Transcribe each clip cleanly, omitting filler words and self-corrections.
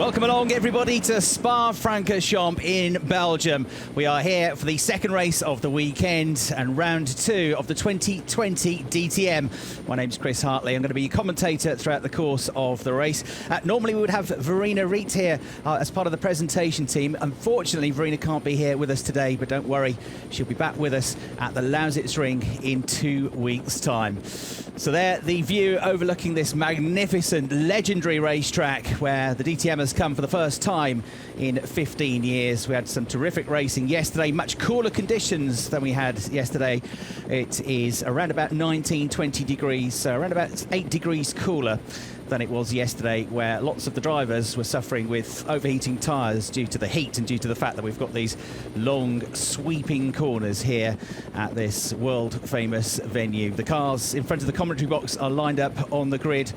Welcome along, everybody, to Spa-Francorchamps in Belgium. We are here for the second race of the weekend and round two of the 2020 DTM. My name's Chris Hartley. I'm going to be your commentator throughout the course of the race. Normally, we would have Verena Riet here as part of the presentation team. Unfortunately, Verena can't be here with us today, but don't worry, she'll be back with us at the Lausitzring in 2 weeks' time. So there, the view overlooking this magnificent, legendary racetrack where the DTM has come for the first time in 15 years. We had some terrific racing yesterday, much cooler conditions than we had yesterday. It is around about 19, 20 degrees, so around about 8 degrees cooler than it was yesterday, where lots of the drivers were suffering with overheating tyres due to the heat and due to the fact that we've got these long sweeping corners here at this world-famous venue. The cars in front of the commentary box are lined up on the grid,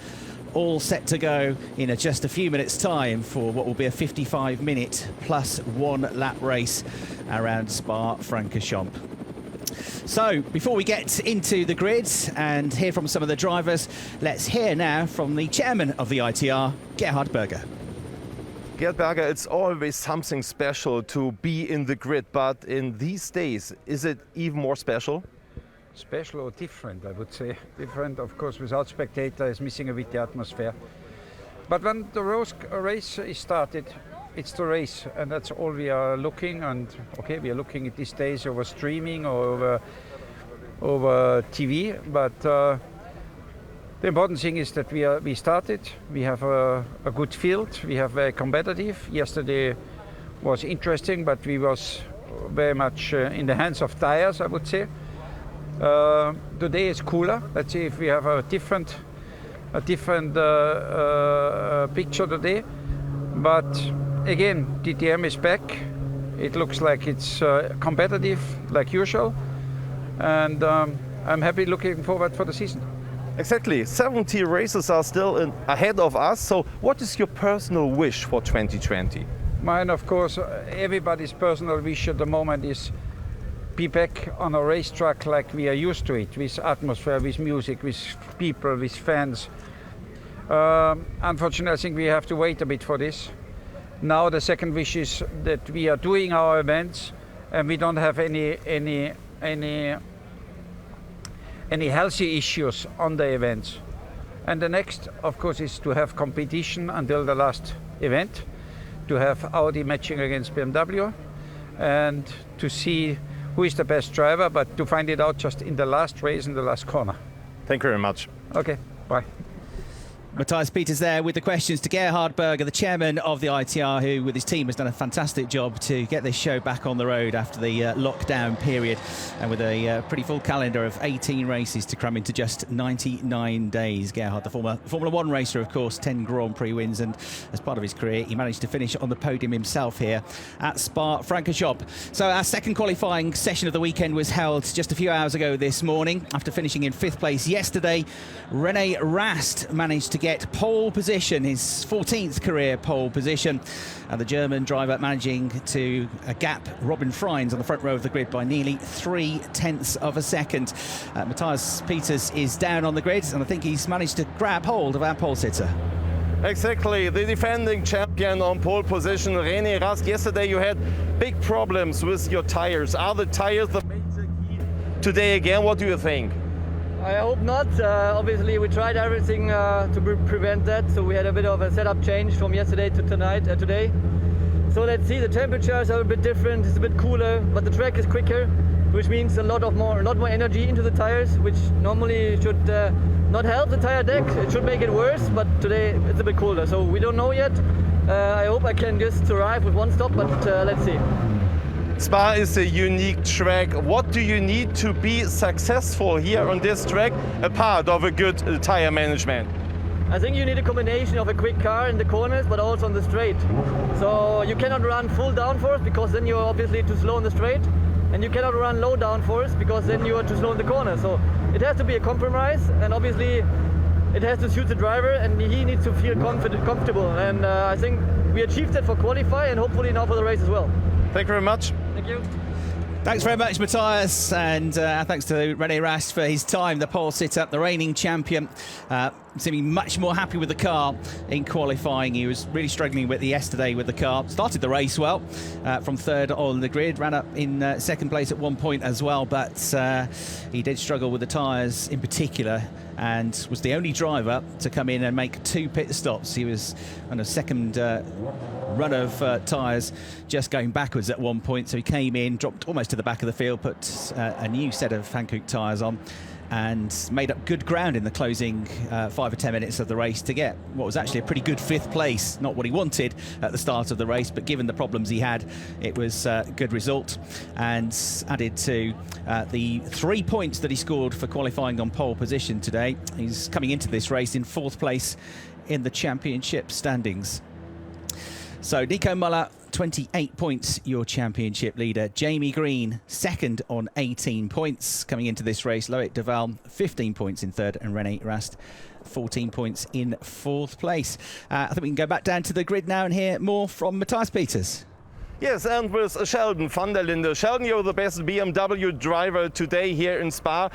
all set to go in just a few minutes' time for what will be a 55-minute plus 1 lap race around Spa-Francorchamps. So, before we get into the grids and hear from some of the drivers, let's hear now from the chairman of the ITR, Gerhard Berger. Gerhard Berger, it's always something special to be in the grid, but in these days, is it even more special? Special or different, I would say. Different, of course, without spectators, missing a bit the atmosphere. But when the race is started, it's the race, and that's all we are looking. And okay, we are looking at these days over streaming or over TV. But the important thing is that we started. We have a good field. We have very competitive. Yesterday was interesting, but we was very much in the hands of tires, I would say. Today is cooler. Let's see if we have a different picture today. But again, DTM is back. It looks like it's competitive, like usual, and I'm happy, looking forward for the season. Exactly. 70 races are still ahead of us. So, what is your personal wish for 2020? Mine, of course, everybody's personal wish at the moment is be back on a racetrack like we are used to it, with atmosphere, with music, with people, with fans. Unfortunately, I think we have to wait a bit for this. Now the second wish is that we are doing our events and we don't have any healthy issues on the events. And the next, of course, is to have competition until the last event, to have Audi matching against BMW, and to see who is the best driver, but to find it out just in the last race, in the last corner. Thank you very much. Okay, bye. Matthias Peters there with the questions to Gerhard Berger, the chairman of the ITR, who with his team has done a fantastic job to get this show back on the road after the lockdown period, and with a pretty full calendar of 18 races to cram into just 99 days. Gerhard, the former Formula 1 racer, of course, 10 Grand Prix wins, and as part of his career he managed to finish on the podium himself here at Spa-Francorchamps. So our second qualifying session of the weekend was held just a few hours ago this morning. After finishing in 5th place yesterday, René Rast managed to get pole position, his 14th career pole position. The German driver managing to gap Robin Freins on the front row of the grid by nearly 0.3 of a second. Matthias Peters is down on the grid, and I think he's managed to grab hold of our pole sitter. Exactly, the defending champion on pole position, René Rast. Yesterday you had big problems with your tires. Are the tires the major key today again? What do you think? I hope not. Obviously, we tried everything to prevent that. So we had a bit of a setup change from yesterday to today. So let's see. The temperatures are a bit different. It's a bit cooler, but the track is quicker, which means a lot more energy into the tires, which normally should not help the tire deck. It should make it worse. But today it's a bit cooler, so we don't know yet. I hope I can just survive with one stop, but let's see. Spa is a unique track. What do you need to be successful here on this track, apart of a good tire management? I think you need a combination of a quick car in the corners, but also on the straight. So you cannot run full downforce, because then you're obviously too slow on the straight, and you cannot run low downforce, because then you are too slow in the corner. So it has to be a compromise, and obviously it has to suit the driver, and he needs to feel comfortable. And I think we achieved that for qualify, and hopefully now for the race as well. Thank you very much. Thank you. Thanks very much, Matthias, and thanks to René Rast for his time, the pole sitter, the reigning champion. seeming much more happy with the car in qualifying. He was really struggling with it yesterday with the car. Started the race well, from third on the grid, ran up in second place at one point as well, but he did struggle with the tyres in particular, and was the only driver to come in and make 2 pit stops. He was on a second run of tyres, just going backwards at one point, so he came in, dropped almost to the back of the field, put a new set of Hankook tyres on, and made up good ground in the closing 5 or 10 minutes of the race to get what was actually a pretty good 5th place. Not what he wanted at the start of the race, but given the problems he had, it was a good result, and added to the 3 points that he scored for qualifying on pole position today. He's coming into this race in 4th place in the championship standings. So Nico Muller, 28 points, your championship leader. Jamie Green, second on 18 points. Coming into this race, Loic Duval, 15 points in third, and René Rast, 14 points in 4th place. I think we can go back down to the grid now and hear more from Matthias Peters. Yes, and with Sheldon van der Linde. Sheldon, you're the best BMW driver today here in Spa.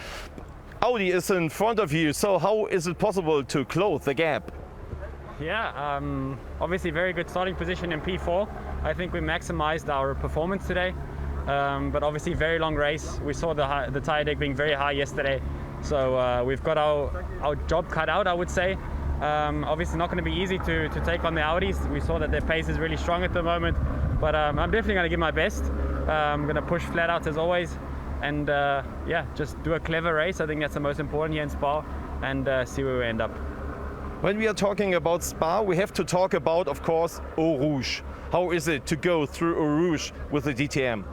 Audi is in front of you, so how is it possible to close the gap? Yeah, obviously very good starting position in P4. I think we maximized our performance today, but obviously very long race. We saw the tire deck being very high yesterday, so we've got our job cut out, I would say. Obviously not going to be easy to take on the Audis. We saw that their pace is really strong at the moment, but I'm definitely going to give my best. I'm going to push flat out as always, and yeah, just do a clever race. I think that's the most important here in Spa, and see where we end up. When we are talking about Spa, we have to talk about, of course, Eau Rouge. How is it to go through Eau Rouge with the DTM?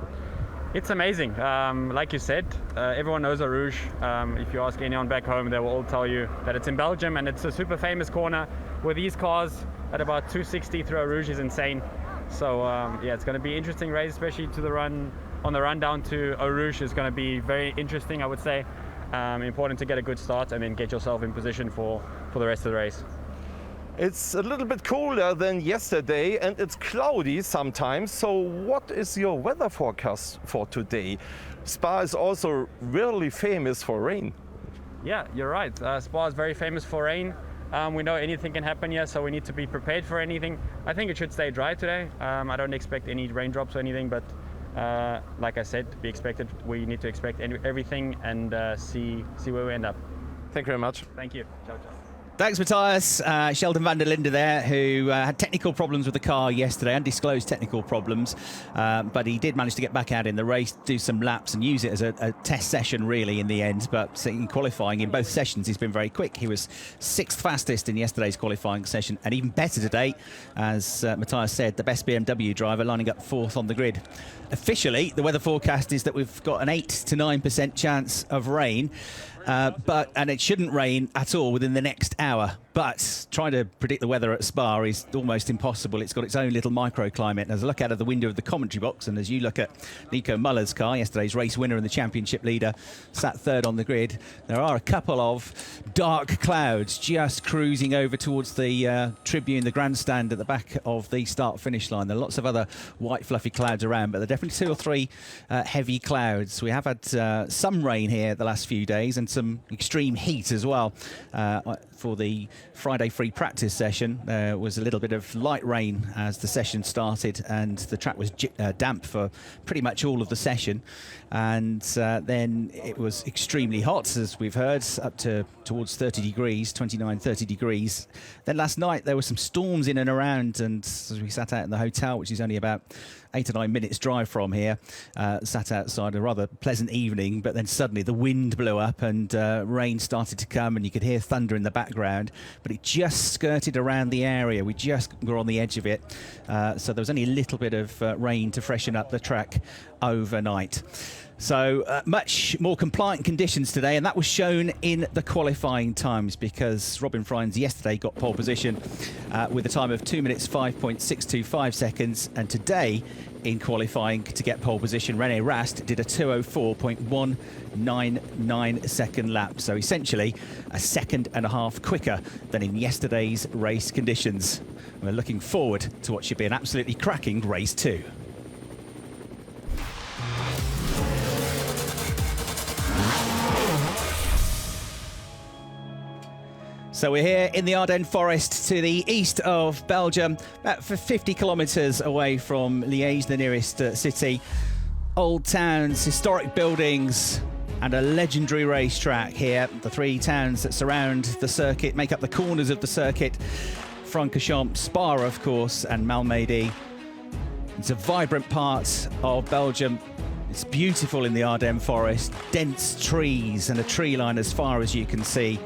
It's amazing. Like you said, everyone knows Eau Rouge. If you ask anyone back home, they will all tell you that it's in Belgium, and it's a super famous corner with these cars at about 260 through Eau Rouge is insane. So yeah, it's going to be an interesting race, especially to the run down to Eau Rouge is going to be very interesting, I would say. Important to get a good start and then get yourself in position for the rest of the race. It's a little bit colder than yesterday, and it's cloudy sometimes. So what is your weather forecast for today? Spa is also really famous for rain. Yeah, you're right. Spa is very famous for rain. We know anything can happen here, so we need to be prepared for anything. I think it should stay dry today. I don't expect any raindrops or anything, but like I said, we need to expect everything and see where we end up. Thank you very much. Thank you. Ciao, ciao. Thanks, Matthias. Sheldon van der Linde there, who had technical problems with the car yesterday, undisclosed technical problems, but he did manage to get back out in the race, do some laps and use it as a test session really in the end. But in qualifying in both sessions, he's been very quick. He was 6th fastest in yesterday's qualifying session, and even better today, as Matthias said, the best BMW driver, lining up 4th on the grid. Officially, the weather forecast is that we've got an 8 to 9% chance of rain. And it shouldn't rain at all within the next hour. But trying to predict the weather at Spa is almost impossible. It's got its own little microclimate. And as I look out of the window of the commentary box, and as you look at Nico Muller's car, yesterday's race winner and the championship leader, sat 3rd on the grid, there are a couple of dark clouds just cruising over towards the tribune, the grandstand at the back of the start-finish line. There are lots of other white fluffy clouds around, but there are definitely 2 or 3 heavy clouds. We have had some rain here the last few days, and some extreme heat as well. For the Friday free practice session, there was a little bit of light rain as the session started, and the track was damp for pretty much all of the session. And then it was extremely hot, as we've heard, up to towards 30 degrees, 29, 30 degrees. Then last night there were some storms in and around, and as we sat out in the hotel, which is only about 8 or 9 minutes drive from here, sat outside, a rather pleasant evening, but then suddenly the wind blew up and rain started to come, and you could hear thunder in the background, but it just skirted around the area. We just were on the edge of it, so there was only a little bit of rain to freshen up the track overnight. So much more compliant conditions today, and that was shown in the qualifying times, because Robin Freins yesterday got pole position with a time of 2 minutes 5.625 seconds, and today in qualifying to get pole position, René Rast did a 2:04.199 second lap, so essentially a 1.5 seconds quicker than in yesterday's race conditions. We're looking forward to what should be an absolutely cracking race 2. So So we're here in the Ardennes Forest to the east of Belgium, about 50 kilometres away from Liège, the nearest city. Old towns, historic buildings, and a legendary racetrack here. The three towns that surround the circuit make up the corners of the circuit. Francorchamps, Spa, of course, and Malmedy. It's a vibrant part of Belgium. It's beautiful in the Ardennes Forest, dense trees and a tree line as far as you can see.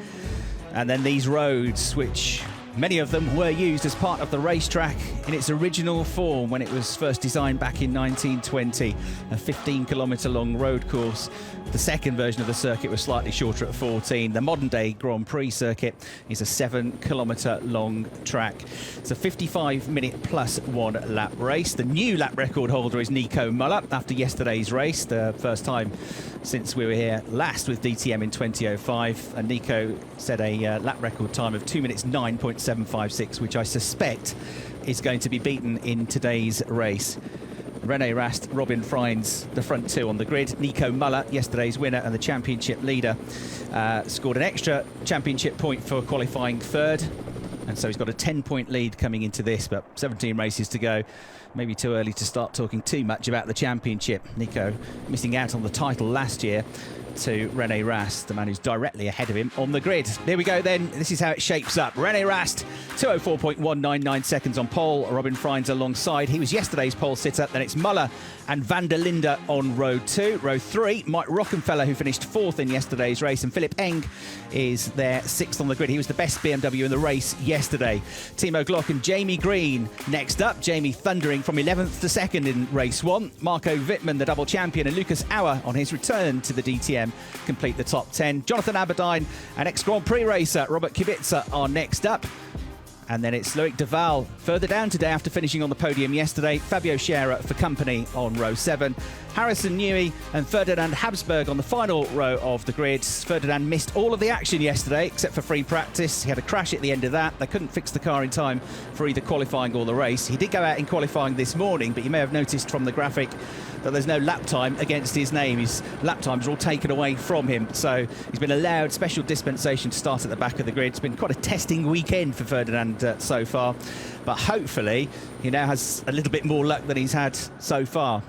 And then these roads, which many of them were used as part of the racetrack in its original form when it was first designed back in 1920, a 15-kilometre long road course. The second version of the circuit was slightly shorter at 14. The modern-day Grand Prix circuit is a 7-kilometre long track. It's a 55-minute plus 1 lap race. The new lap record holder is Nico Müller after yesterday's race, the first time since we were here last with DTM in 2005. And Nico set a lap record time of 2 minutes 9.756, which I suspect is going to be beaten in today's race. René Rast, Robin Freins, the front two on the grid. Nico Müller, yesterday's winner and the championship leader, scored an extra championship point for qualifying third. And so he's got a 10-point lead coming into this, but 17 races to go. Maybe too early to start talking too much about the championship. Nico missing out on the title last year to René Rast, the man who's directly ahead of him on the grid. Here we go then. This is how it shapes up. René Rast, 2:04.199 seconds on pole. Robin Freins alongside. He was yesterday's pole sitter. Then it's Müller and van der Linde on row 2. Row 3, Mike Rockenfeller, who finished 4th in yesterday's race, and Philip Eng is there 6th on the grid. He was the best BMW in the race yesterday. Timo Glock and Jamie Green next up. Jamie thundering from 11th to 2nd in race 1. Marco Wittmann, the double champion, and Lucas Auer on his return to the DTM complete the top 10. Jonathan Aberdeen and ex-Grand Prix racer Robert Kubica are next up. And then it's Loic Duval further down today after finishing on the podium yesterday. Fabio Scherer for company on row 7. Harrison Newey and Ferdinand Habsburg on the final row of the grid. Ferdinand missed all of the action yesterday except for free practice. He had a crash at the end of that. They couldn't fix the car in time for either qualifying or the race. He did go out in qualifying this morning, but you may have noticed from the graphic that there's no lap time against his name. His lap times are all taken away from him. So he's been allowed special dispensation to start at the back of the grid. It's been quite a testing weekend for Ferdinand so far, but hopefully he now has a little bit more luck than he's had so far.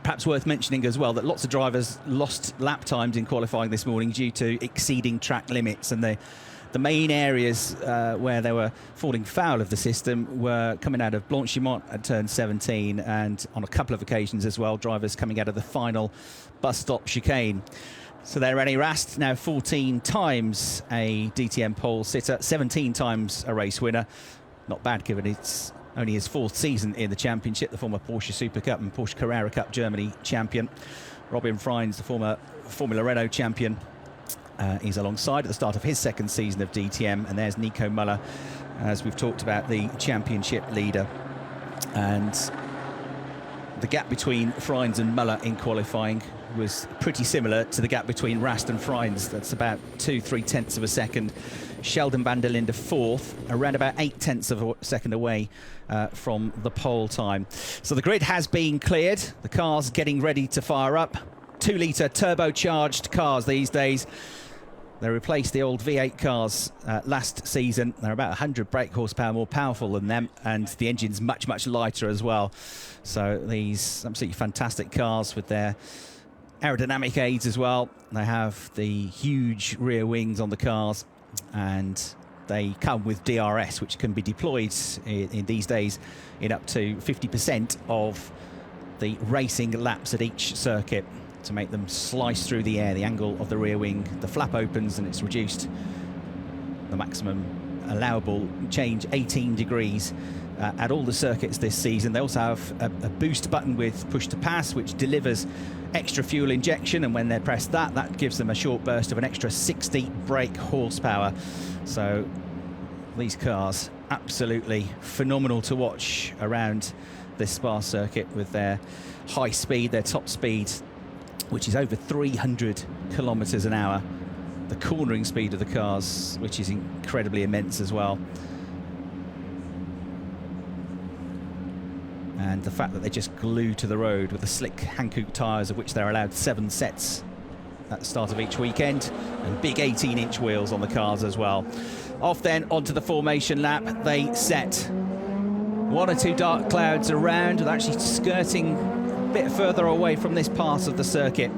Perhaps worth mentioning as well that lots of drivers lost lap times in qualifying this morning due to exceeding track limits, and the main areas where they were falling foul of the system were coming out of Blanchimont at turn 17, and on a couple of occasions as well, drivers coming out of the final bus stop chicane. So there, René Rast, now 14 times a DTM pole sitter, 17 times a race winner. Not bad given it's only his 4th season in the championship, the former Porsche Super Cup and Porsche Carrera Cup Germany champion. Robin Freins, the former Formula Renault champion, he's alongside at the start of his 2nd season of DTM. And there's Nico Müller, as we've talked about, the championship leader. And the gap between Freins and Müller in qualifying was pretty similar to the gap between Rast and Freins. That's about 2-3 tenths of a second. Sheldon van der Linde 4th, around about 8 tenths of a second away from the pole time. So the grid has been cleared. The car's getting ready to fire up. 2-litre turbocharged cars these days. They replaced the old V8 cars last season. They're about 100 brake horsepower more powerful than them, and the engine's much, much lighter as well. So these absolutely fantastic cars with their aerodynamic aids as well. They have the huge rear wings on the cars, and they come with DRS, which can be deployed in these days in up to 50% of the racing laps at each circuit to make them slice through the air. The angle of the rear wing, the flap opens and it's reduced. The maximum allowable change 18 degrees at all the circuits this season. They also have a boost button with push to pass, which delivers extra fuel injection, and when they press that gives them a short burst of an extra 60 brake horsepower. So these cars absolutely phenomenal to watch around this Spa circuit with their high speed, their top speed, which is over 300 kilometers an hour. The cornering speed of the cars, which is incredibly immense as well. And the fact that they just glue to the road with the slick Hankook tyres, of which they're allowed 7 sets at the start of each weekend, and big 18-inch wheels on the cars as well. Off then onto the formation lap they set. 1 or 2 dark clouds around, with actually skirting a bit further away from this part of the circuit.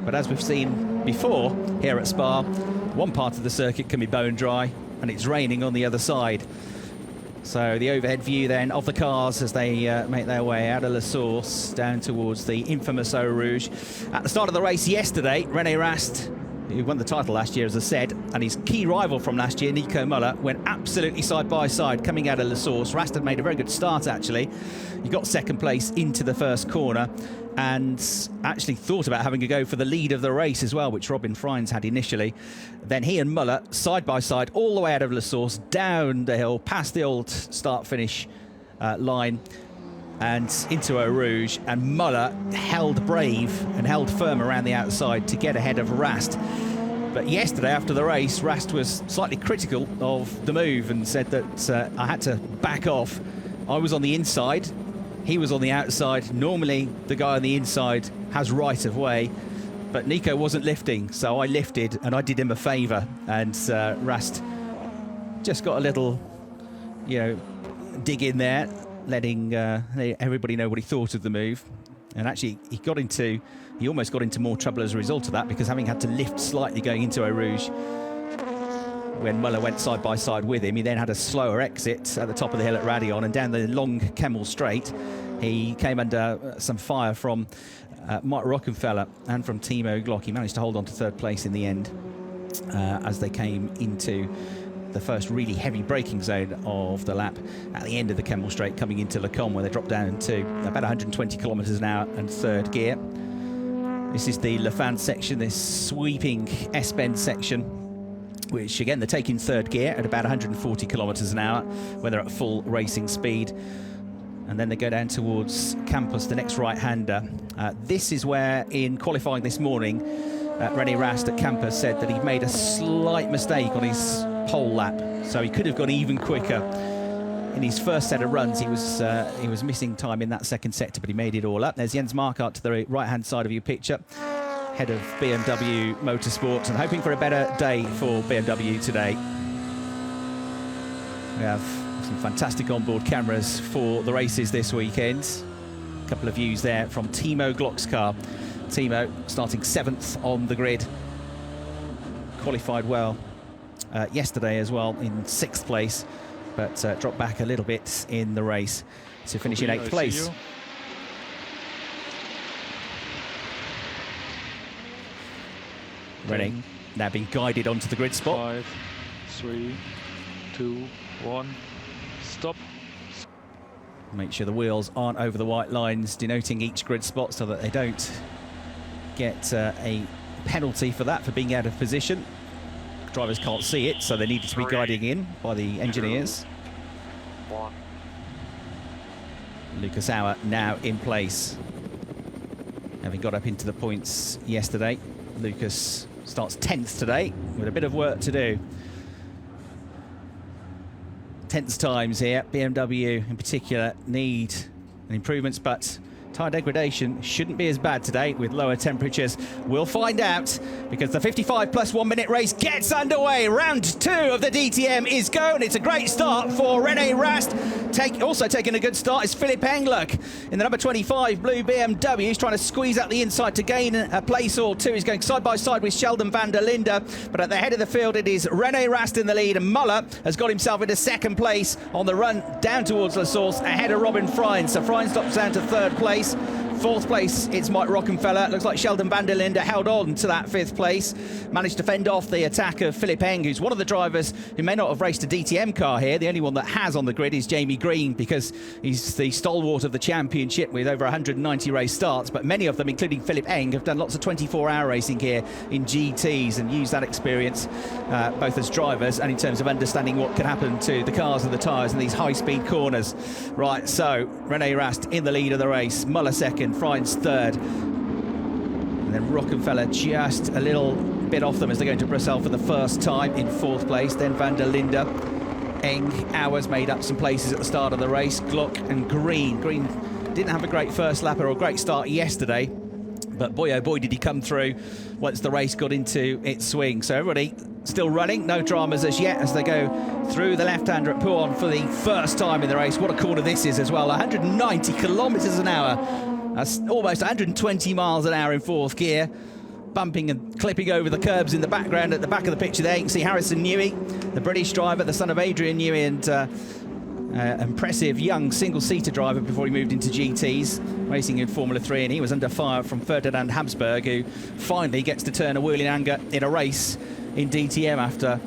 But as we've seen before here at Spa, one part of the circuit can be bone dry, and it's raining on the other side. So the overhead view then of the cars as they make their way out of La Source down towards the infamous Eau Rouge. At the start of the race yesterday, René Rast, who won the title last year, as I said, and his key rival from last year, Nico Müller, went absolutely side by side coming out of La Source. Rast had made a very good start, actually. He got second place into the first corner and actually thought about having a go for the lead of the race as well, which Robin Freins had initially. Then he and Müller, side by side, all the way out of La Source, down the hill, past the old start-finish line, and into Eau Rouge, and Müller held brave and held firm around the outside to get ahead of Rast. But yesterday after the race, Rast was slightly critical of the move and said that I had to back off. I was on the inside, he was on the outside. Normally the guy on the inside has right of way, but Nico wasn't lifting, so I lifted and I did him a favour, and Rast just got a little, you know, dig in there, letting everybody know what he thought of the move. And actually he almost got into more trouble as a result of that, because having had to lift slightly going into Eau Rouge when Müller went side by side with him, he then had a slower exit at the top of the hill at Radion, and down the long Kemmel Straight he came under some fire from Mike Rockenfeller and from Timo Glock. He managed to hold on to third place in the end as they came into the first really heavy braking zone of the lap at the end of the Kemmel Straight, coming into Le Combe, where they dropped down to about 120 kilometres an hour and third gear. This is the Le Fan section, this sweeping S-bend section, which again they're taking third gear at about 140 kilometres an hour when they're at full racing speed. And then they go down towards Campos, the next right-hander. This is where, in qualifying this morning, René Rast at Campos said that he made a slight mistake on his pole lap, so he could have gone even quicker. In his first set of runs, he was missing time in that second sector, but he made it all up. There's Jens Marquardt to the right-hand side of your picture, head of BMW Motorsport, and hoping for a better day for BMW today. We have some fantastic onboard cameras for the races this weekend. A couple of views there from Timo Glock's car. Timo starting 7th on the grid, qualified well yesterday as well in 6th place, but dropped back a little bit in the race to finish in 8th place. René now being guided onto the grid spot. 5, 3, 2, 1, stop. Make sure the wheels aren't over the white lines denoting each grid spot, so that they don't get a penalty for that, for being out of position. Drivers can't see it, so they needed to be guiding in by the engineers. 1. Lucas Auer now in place, having got up into the points yesterday. Lucas starts 10th today with a bit of work to do. 10th times here. BMW in particular need improvements, but tyre degradation shouldn't be as bad today with lower temperatures. We'll find out, because the 55 plus 1 minute race gets underway. Round 2 of the DTM is go, and it's a great start for René Rast. Also taking a good start is Philipp Englert in the number 25 blue BMW. He's trying to squeeze out the inside to gain a place or two. He's going side by side with Sheldon van der Linde, but at the head of the field it is René Rast in the lead, and Müller has got himself into second place on the run down towards La Source ahead of Robin Freins. So Freins drops down to third place. 4th place, it's Mike Rockenfeller. Looks like Sheldon van der Linde held on to that 5th place. Managed to fend off the attack of Philipp Eng, who's one of the drivers who may not have raced a DTM car here. The only one that has on the grid is Jamie Green, because he's the stalwart of the championship with over 190 race starts. But many of them, including Philipp Eng, have done lots of 24-hour racing here in GTs and used that experience both as drivers and in terms of understanding what can happen to the cars and the tyres in these high-speed corners. Right, so René Rast in the lead of the race. Müller second, Freins third, and then Rockenfeller just a little bit off them as they go into Brussels for the first time in 4th place. Then van der Linde, Eng, Auers made up some places at the start of the race. Glock and Green didn't have a great first lap or a great start yesterday, But boy, oh boy, did he come through once the race got into its swing. So everybody still running, no dramas as yet as they go through the left-hander at Pouhon for the first time in the race. What a corner this is as well, 190 kilometres an hour. That's almost 120 miles an hour in fourth gear. Bumping and clipping over the curbs in the background at the back of the picture there. You can see Harrison Newey, the British driver, the son of Adrian Newey, and impressive young single-seater driver before he moved into GTs, racing in Formula 3, and he was under fire from Ferdinand Habsburg, who finally gets to turn a wheel in anger in a race in DTM after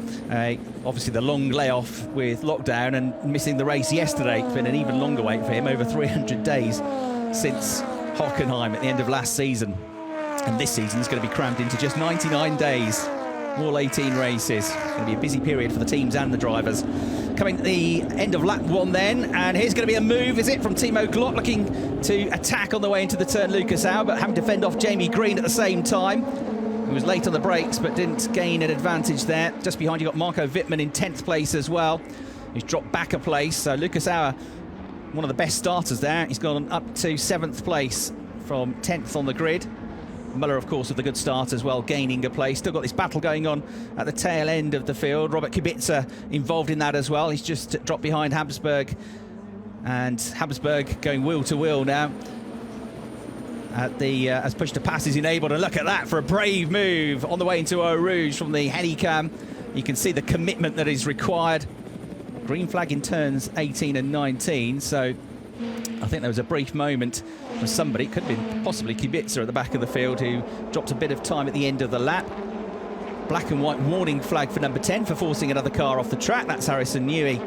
obviously the long layoff with lockdown and missing the race yesterday. It's been an even longer wait for him, over 300 days since Hockenheim at the end of last season. And this season is going to be crammed into just 99 days, all 18 races. It's going to be a busy period for the teams and the drivers. Coming to the end of lap one then, and here's going to be a move, is it, from Timo Glock, looking to attack on the way into the turn Lucas Auer, but having to fend off Jamie Green at the same time. He was late on the brakes, but didn't gain an advantage there. Just behind you got Marco Wittmann in 10th place as well. He's dropped back a place, so Lucas Auer, one of the best starters there. He's gone up to 7th place from 10th on the grid. Muller, of course, with a good start as well, gaining a place. Still got this battle going on at the tail end of the field. Robert Kubica involved in that as well. He's just dropped behind Habsburg, and Habsburg going wheel to wheel now at the as push to pass is enabled. And look at that for a brave move on the way into Eau Rouge from the Helicam. You can see the commitment that is required. Green flag in turns 18 and 19, so I think there was a brief moment for somebody, it could have been possibly Kubica at the back of the field, who dropped a bit of time at the end of the lap. Black and white warning flag for number 10 for forcing another car off the track. That's Harrison Newey,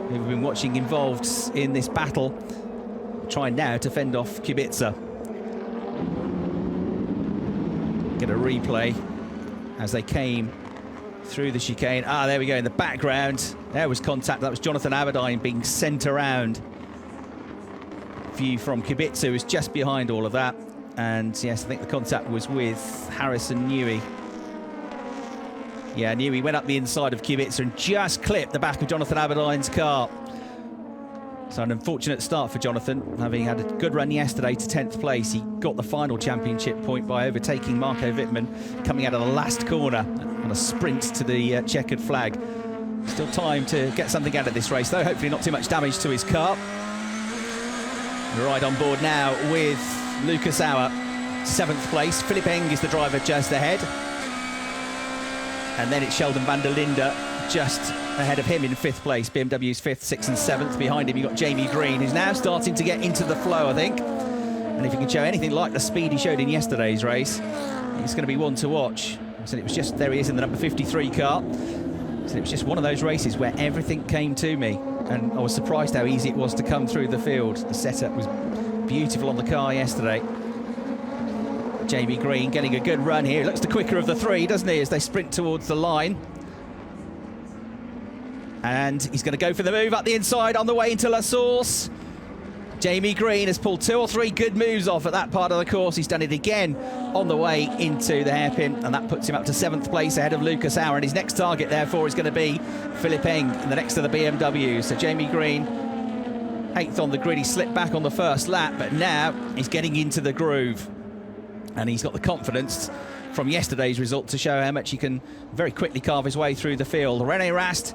who we've been watching involved in this battle, trying now to fend off Kubica. Get a replay as they came through the chicane. Ah, there we go, in the background. There was contact. That was Jonathan Aberdeen being sent around. View from Kubica, who was just behind all of that. And yes, I think the contact was with Harrison Newey. Yeah, Newey went up the inside of Kubica and just clipped the back of Jonathan Aberdeen's car. So an unfortunate start for Jonathan, having had a good run yesterday to 10th place. He got the final championship point by overtaking Marco Wittmann, coming out of the last corner on a sprint to the checkered flag. Still time to get something out of this race, though. Hopefully not too much damage to his car. We're right on board now with Lucas Auer, 7th place. Philip Eng is the driver just ahead. And then it's Sheldon van der Linde just ahead of him in 5th place. BMW's 5th, 6th and 7th. Behind him you've got Jamie Green, who's now starting to get into the flow, I think. And if he can show anything like the speed he showed in yesterday's race, it's going to be one to watch. So it was just, there he is in the number 53 car. So it was just one of those races where everything came to me. And I was surprised how easy it was to come through the field. The setup was beautiful on the car yesterday. Jamie Green getting a good run here. He looks the quicker of the three, doesn't he, as they sprint towards the line. And he's going to go for the move up the inside on the way into La Source. Jamie Green has pulled 2 or 3 good moves off at that part of the course. He's done it again on the way into the hairpin, and that puts him up to 7th place ahead of Lucas Auer. And his next target, therefore, is going to be Philip Eng, the next to the BMW. So Jamie Green, 8th on the grid. He slipped back on the first lap, but now he's getting into the groove. And he's got the confidence from yesterday's result to show how much he can very quickly carve his way through the field. René Rast,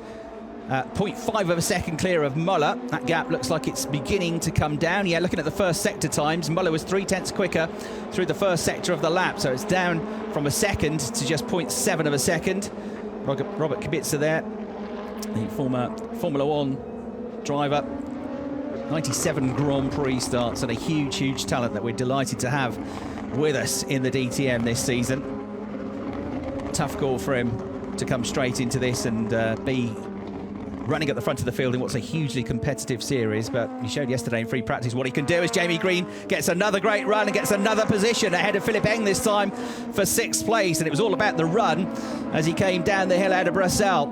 0.5 of a second clear of Muller. That gap looks like it's beginning to come down. Yeah, looking at the first sector times, Muller was 0.3 quicker through the first sector of the lap, so it's down from a second to just 0.7 of a second. Robert Kubica there, the former Formula 1 driver, 97 Grand Prix starts, and a huge talent that we're delighted to have with us in the DTM this season. Tough call for him to come straight into this and be running at the front of the field in what's a hugely competitive series, but he showed yesterday in free practice what he can do as Jamie Green gets another great run and gets another position ahead of Philip Eng this time for 6th place. And it was all about the run as he came down the hill out of Brussels.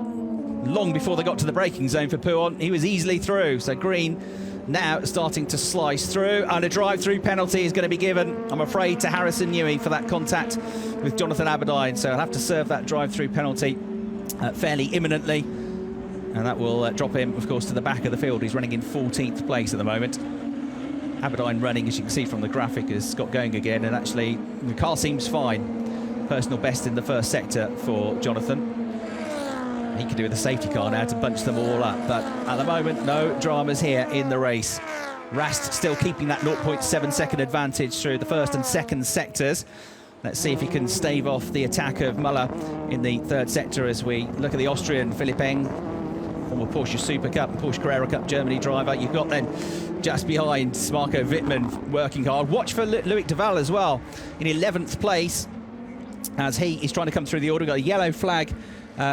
Long before they got to the braking zone for Pouhon, he was easily through. So Green now starting to slice through, and a drive-through penalty is going to be given, I'm afraid, to Harrison Newey for that contact with Jonathan Aberdeen. So he'll have to serve that drive-through penalty fairly imminently. And that will drop him, of course, to the back of the field. He's running in 14th place at the moment. Aberdeen running, as you can see from the graphic, has got going again, and actually the car seems fine. Personal best in the first sector for Jonathan. He could do with a safety car now to bunch them all up, but at the moment, no dramas here in the race. Rast still keeping that 0.7 second advantage through the first and second sectors. Let's see if he can stave off the attack of Muller in the third sector as we look at the Austrian Philipp Eng, former Porsche Super Cup and Porsche Carrera Cup Germany driver. You've got then just behind Marco Wittmann working hard. Watch for Loic Duval as well in 11th place as he is trying to come through the order. Got a yellow flag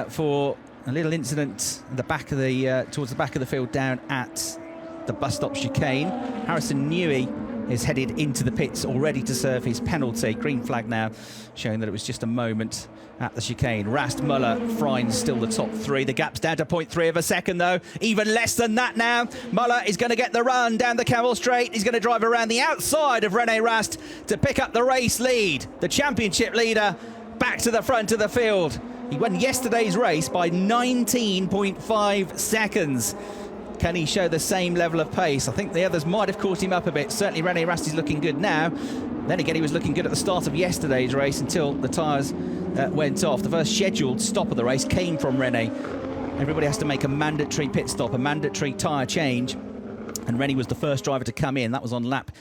for a little incident in the back of the towards the back of the field down at the bus stop chicane. Harrison Newey is headed into the pits already to serve his penalty. Green flag now, showing that it was just a moment at the chicane. Rast, Muller, Freins still the top three. The gap's down to 0.3 of a second though. Even less than that now. Muller is going to get the run down the Camel Straight. He's going to drive around the outside of René Rast to pick up the race lead. The championship leader back to the front of the field. He won yesterday's race by 19.5 seconds. Can he show the same level of pace? I think the others might have caught him up a bit. Certainly René Rast is looking good now. Then again, he was looking good at the start of yesterday's race until the tyres went off. The first scheduled stop of the race came from René. Everybody has to make a mandatory pit stop, a mandatory tyre change. And René was the first driver to come in. That was on lap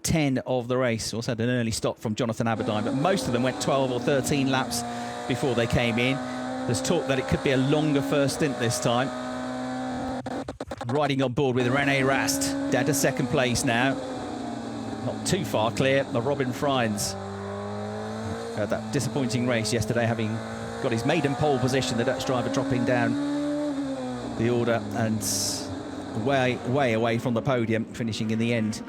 10 of the race. Also had an early stop from Jonathan Aberdeen, but most of them went 12 or 13 laps before they came in. There's talk that it could be a longer first stint this time. Riding on board with René Rast, down to second place now. Not too far clear of Robin Freins. Had that disappointing race yesterday, having got his maiden pole position, the Dutch driver dropping down the order and way away from the podium, finishing in the end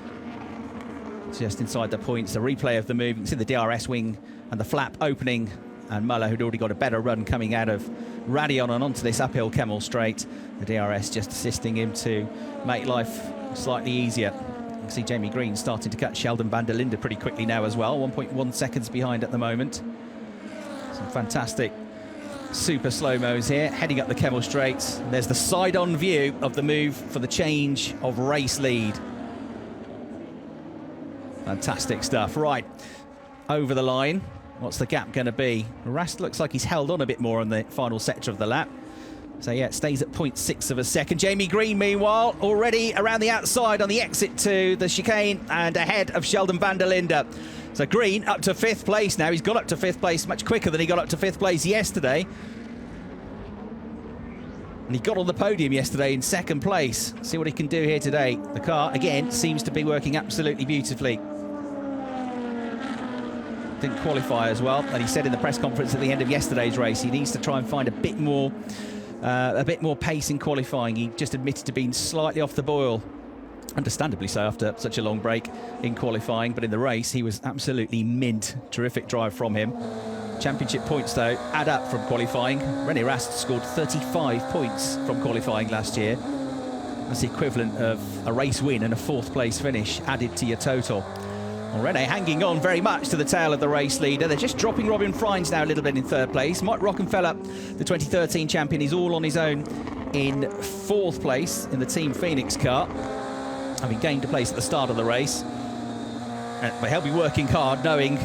just inside the points. A replay of the move, you can see the DRS wing and the flap opening, and Muller, who'd already got a better run coming out of Radion and onto this uphill Camel Straight. The DRS just assisting him to make life slightly easier. You can see Jamie Green starting to cut Sheldon van der Linde pretty quickly now as well, 1.1 seconds behind at the moment. Some fantastic super slow-mos here, heading up the Camel Straight. There's the side-on view of the move for the change of race lead. Fantastic stuff. Right, over the line. What's the gap going to be? Rast looks like he's held on a bit more on the final sector of the lap. So yeah, it stays at 0.6 of a second. Jamie Green, meanwhile, already around the outside on the exit to the chicane and ahead of Sheldon van der Linde. So Green up to 5th place now. He's got up to 5th place much quicker than he got up to 5th place yesterday. And he got on the podium yesterday in 2nd place. See what he can do here today. The car, again, seems to be working absolutely beautifully. Didn't qualify as well, and he said in the press conference at the end of yesterday's race he needs to try and find a bit more pace in qualifying. He just admitted to being slightly off the boil, understandably so after such a long break in qualifying, but in the race he was absolutely mint. Terrific drive from him. Championship points though add up from qualifying. René Rast scored 35 points from qualifying last year. That's the equivalent of a race win and a 4th place finish added to your total. Well, René hanging on very much to the tail of the race leader. They're just dropping Robin Freins now a little bit in 3rd place. Mike Rockenfeller, the 2013 champion, is all on his own in 4th place in the Team Phoenix car, having gained a place at the start of the race. But he'll be working hard, knowing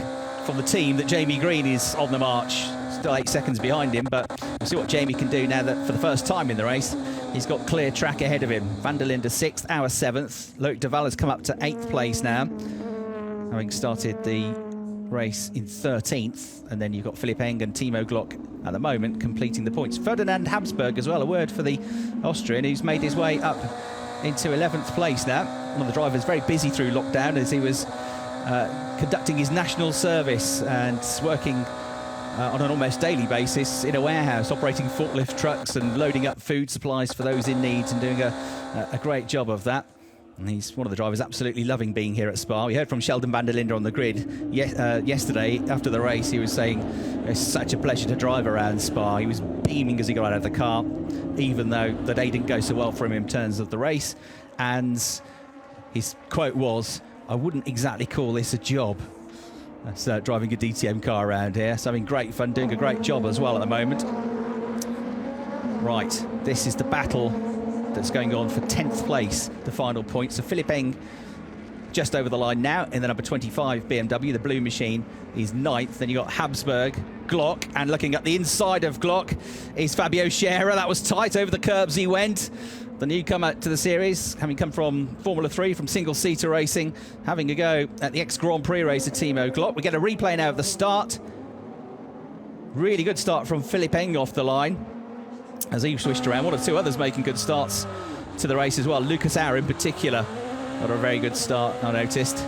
from the team that Jamie Green is on the march. Still 8 seconds behind him, but we'll see what Jamie can do now that for the first time in the race he's got clear track ahead of him. Van der Linde 6th, our 7th. Loic Duval has come up to 8th place now, having started the race in 13th. And then you've got Philipp Eng and Timo Glock at the moment completing the points. Ferdinand Habsburg as well, a word for the Austrian, who's made his way up into 11th place now. One of the drivers very busy through lockdown as he was conducting his national service and working on an almost daily basis in a warehouse, operating forklift trucks and loading up food supplies for those in need, and doing a great job of that. And he's one of the drivers absolutely loving being here at Spa. We heard from Sheldon van der Linde on the grid yesterday after the race. He was saying it's such a pleasure to drive around Spa. He was beaming as he got out of the car, even though the day didn't go so well for him in terms of the race. And his quote was, "I wouldn't exactly call this a job." That's driving a DTM car around here. So having great fun, doing a great job as well at the moment. Right, this is the battle that's going on for 10th place, the final point. So Philipp Eng just over the line now in the number 25 BMW. The blue machine is 9th. Then you've got Habsburg, Glock, and looking at the inside of Glock is Fabio Scherer. That was tight, over the curbs he went. The newcomer to the series, having come from Formula 3, from single-seater racing, having a go at the ex-Grand Prix racer Timo Glock. We get a replay now of the start. Really good start from Philipp Eng off the line as he switched around. One or two others making good starts to the race as well. Lucas Auer in particular got a very good start, I noticed,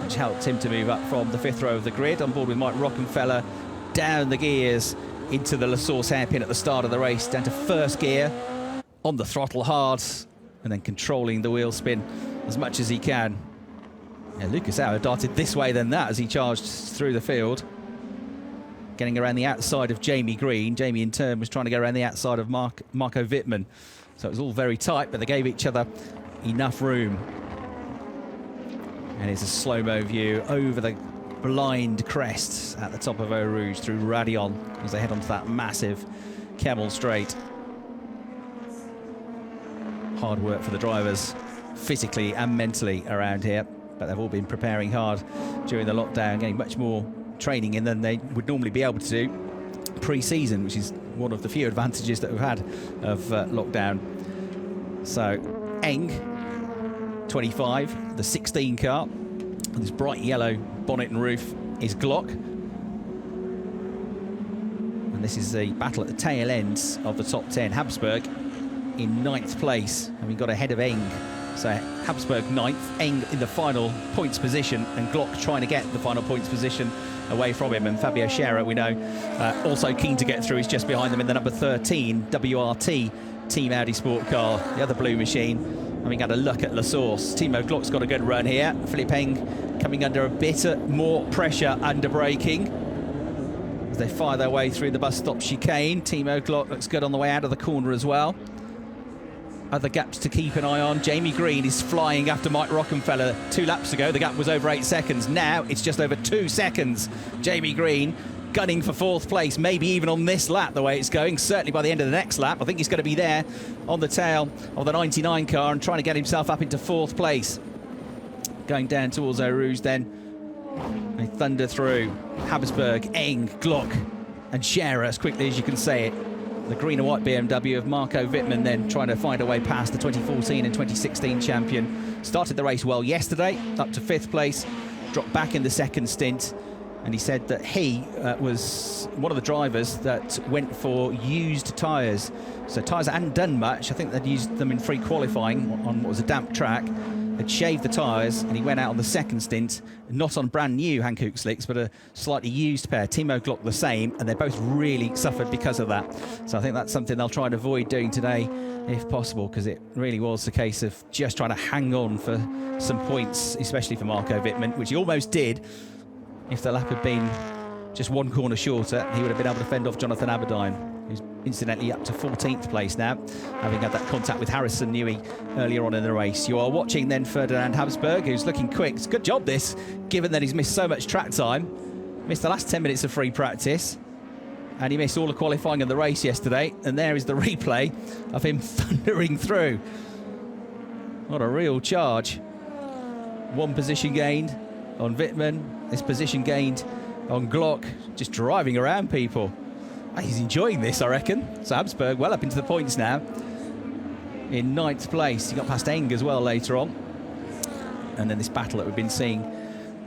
which helped him to move up from the 5th row of the grid, on board with Mike Rockenfeller, down the gears into the La Source hairpin at the start of the race, down to first gear, on the throttle hard, and then controlling the wheel spin as much as he can. Yeah, Lucas Auer darted this way then that as he charged through the field, getting around the outside of Jamie Green. Jamie in turn was trying to go around the outside of Marco Wittmann. So it was all very tight, but they gave each other enough room. And it's a slow-mo view over the blind crests at the top of Eau Rouge through Radion as they head onto that massive Kemmel Straight. Hard work for the drivers, physically and mentally around here, but they've all been preparing hard during the lockdown, getting much more training in than they would normally be able to do pre-season, which is one of the few advantages that we've had of lockdown. So Eng, 25, the 16 car, with this bright yellow bonnet and roof, is Glock. And this is a battle at the tail ends of the top 10. Habsburg in 9th place, and we got ahead of Eng. So Habsburg 9th, Eng in the final points position, and Glock trying to get the final points position away from him. And Fabio Scherer, we know, also keen to get through. He's just behind them in the number 13 WRT Team Audi Sport car, the other blue machine. Having had a look at La Source, Timo Glock's got a good run here. Philipp Eng coming under a bit more pressure under braking as they fire their way through the bus stop chicane. Timo Glock looks good on the way out of the corner as well. Other gaps to keep an eye on. Jamie Green is flying after Mike Rockenfeller 2 laps ago. The gap was over 8 seconds. Now it's just over 2 seconds. Jamie Green gunning for 4th place, maybe even on this lap the way it's going. Certainly by the end of the next lap. I think he's going to be there on the tail of the 99 car and trying to get himself up into 4th place. Going down towards Eau Rouge then. They thunder through Habsburg, Eng, Glock and Scherer as quickly as you can say it. The green and white BMW of Marco Wittmann then trying to find a way past the 2014 and 2016 champion. Started the race well yesterday, up to 5th place, dropped back in the second stint, and he said that he was one of the drivers that went for used tyres. So tyres that hadn't done much. I think they'd used them in free qualifying on what was a damp track. Had shaved the tyres, and he went out on the second stint, not on brand new Hankook slicks, but a slightly used pair. Timo Glock the same, and they both really suffered because of that. So I think that's something they'll try and avoid doing today, if possible, because it really was a case of just trying to hang on for some points, especially for Marco Wittmann, which he almost did. If the lap had been just 1 corner shorter, he would have been able to fend off Jonathan Aberdeen, who's incidentally up to 14th place now, having had that contact with Harrison Newey earlier on in the race. You are watching then Ferdinand Habsburg, who's looking quick. It's a good job this, given that he's missed so much track time. Missed the last 10 minutes of free practice, and he missed all the qualifying of the race yesterday. And there is the replay of him thundering through. What a real charge. 1 position gained on Wittmann, this position gained on Glock, just driving around people. He's enjoying this, I reckon. So Habsburg well up into the points now. In 9th place. He got past Eng as well later on. And then this battle that we've been seeing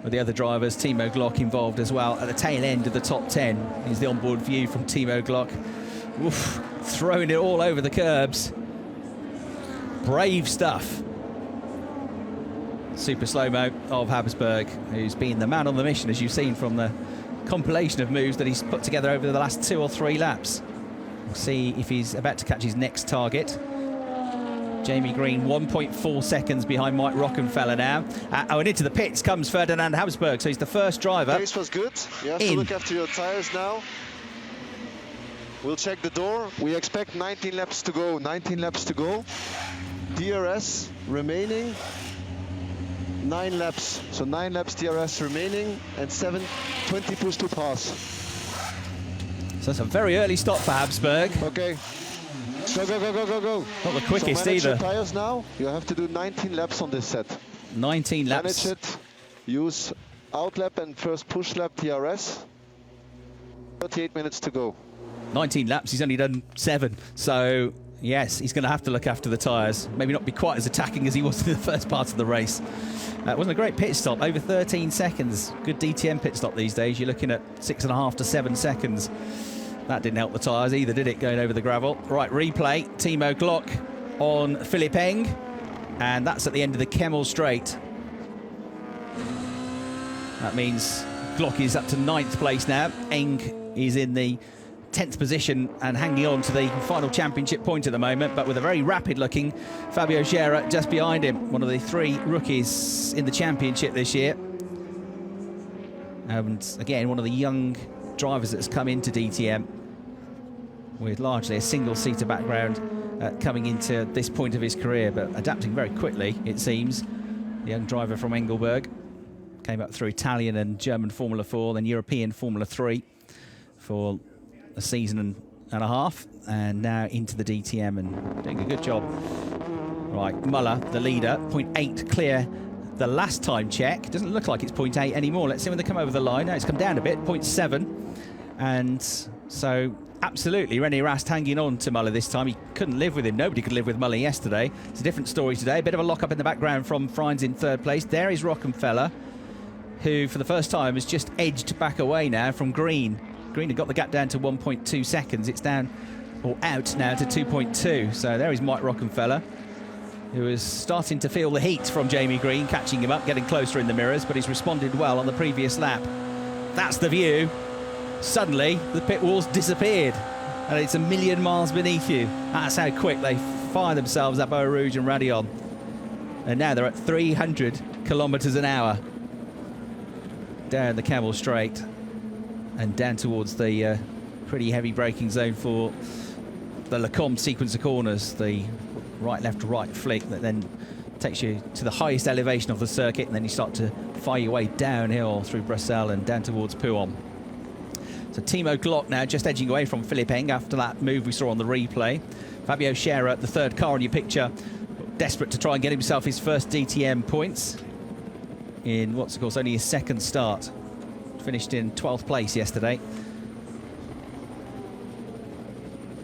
with the other drivers. Timo Glock involved as well. At the tail end of the top 10 is the onboard view from Timo Glock. Oof, throwing it all over the curbs. Brave stuff. Super slow-mo of Habsburg, who's been the man on the mission, as you've seen from the compilation of moves that he's put together over the last 2 or 3 laps. We'll see if he's about to catch his next target. Jamie Green 1.4 seconds behind Mike Rockenfeller now. And into the pits comes Ferdinand Habsburg, so he's the first driver. Pace was good. You have to look after your tires now. We'll check the door. We expect 19 laps to go. 19 laps to go. DRS remaining. 9 laps, so 9 laps DRS remaining, and 20 push to pass. So that's a very early stop for Habsburg. Okay, so go. Not the quickest so manage either. your tires now. You have to do 19 laps on this set. 19 laps. Manage it. Use outlap and first push lap DRS. 38 minutes to go. 19 laps, he's only done 7. So, yes, he's going to have to look after the tyres. Maybe not be quite as attacking as he was in the first part of the race. It wasn't a great pit stop, over 13 seconds. Good DTM pit stop these days. You're looking at 6.5 to 7 seconds. That didn't help the tyres either, did it, going over the gravel? Right, replay. Timo Glock on Philipp Eng. And that's at the end of the Kemmel Straight. That means Glock is up to 9th place now. Eng is in the 10th position and hanging on to the final championship point at the moment, but with a very rapid-looking Fabio Scherer just behind him, one of the 3 rookies in the championship this year. And again, one of the young drivers that's come into DTM with largely a single-seater background coming into this point of his career, but adapting very quickly, it seems. The young driver from Engelberg came up through Italian and German Formula 4, then European Formula 3 for a season and a half, and now into the DTM and doing a good job. Right, Muller, the leader, 0.8 clear the last time check. Doesn't look like it's 0.8 anymore. Let's see when they come over the line. Now it's come down a bit, 0.7. And so absolutely René Rast hanging on to Muller this time. He couldn't live with him. Nobody could live with Muller yesterday. It's a different story today. A bit of a lock-up in the background from Freins in 3rd place. There is Rockenfeller, who for the first time has just edged back away now from Green. Green had got the gap down to 1.2 seconds. It's down, or out now, to 2.2. So there is Mike Rockenfeller, who is starting to feel the heat from Jamie Green, catching him up, getting closer in the mirrors, but he's responded well on the previous lap. That's the view. Suddenly, the pit walls disappeared, and it's a million miles beneath you. That's how quick they fire themselves up Eau Rouge and Raidillon. And now they're at 300 kilometres an hour down the Kemmel Straight and down towards the pretty heavy braking zone for the Lecombe sequence of corners, the right, left, right flick that then takes you to the highest elevation of the circuit, and then you start to fire your way downhill through Bruxelles and down towards Pouhon. So Timo Glock now just edging away from Philipp Eng after that move we saw on the replay. Fabio Scherer, the 3rd car in your picture, desperate to try and get himself his first DTM points in what's of course only his 2nd start. Finished in 12th place yesterday.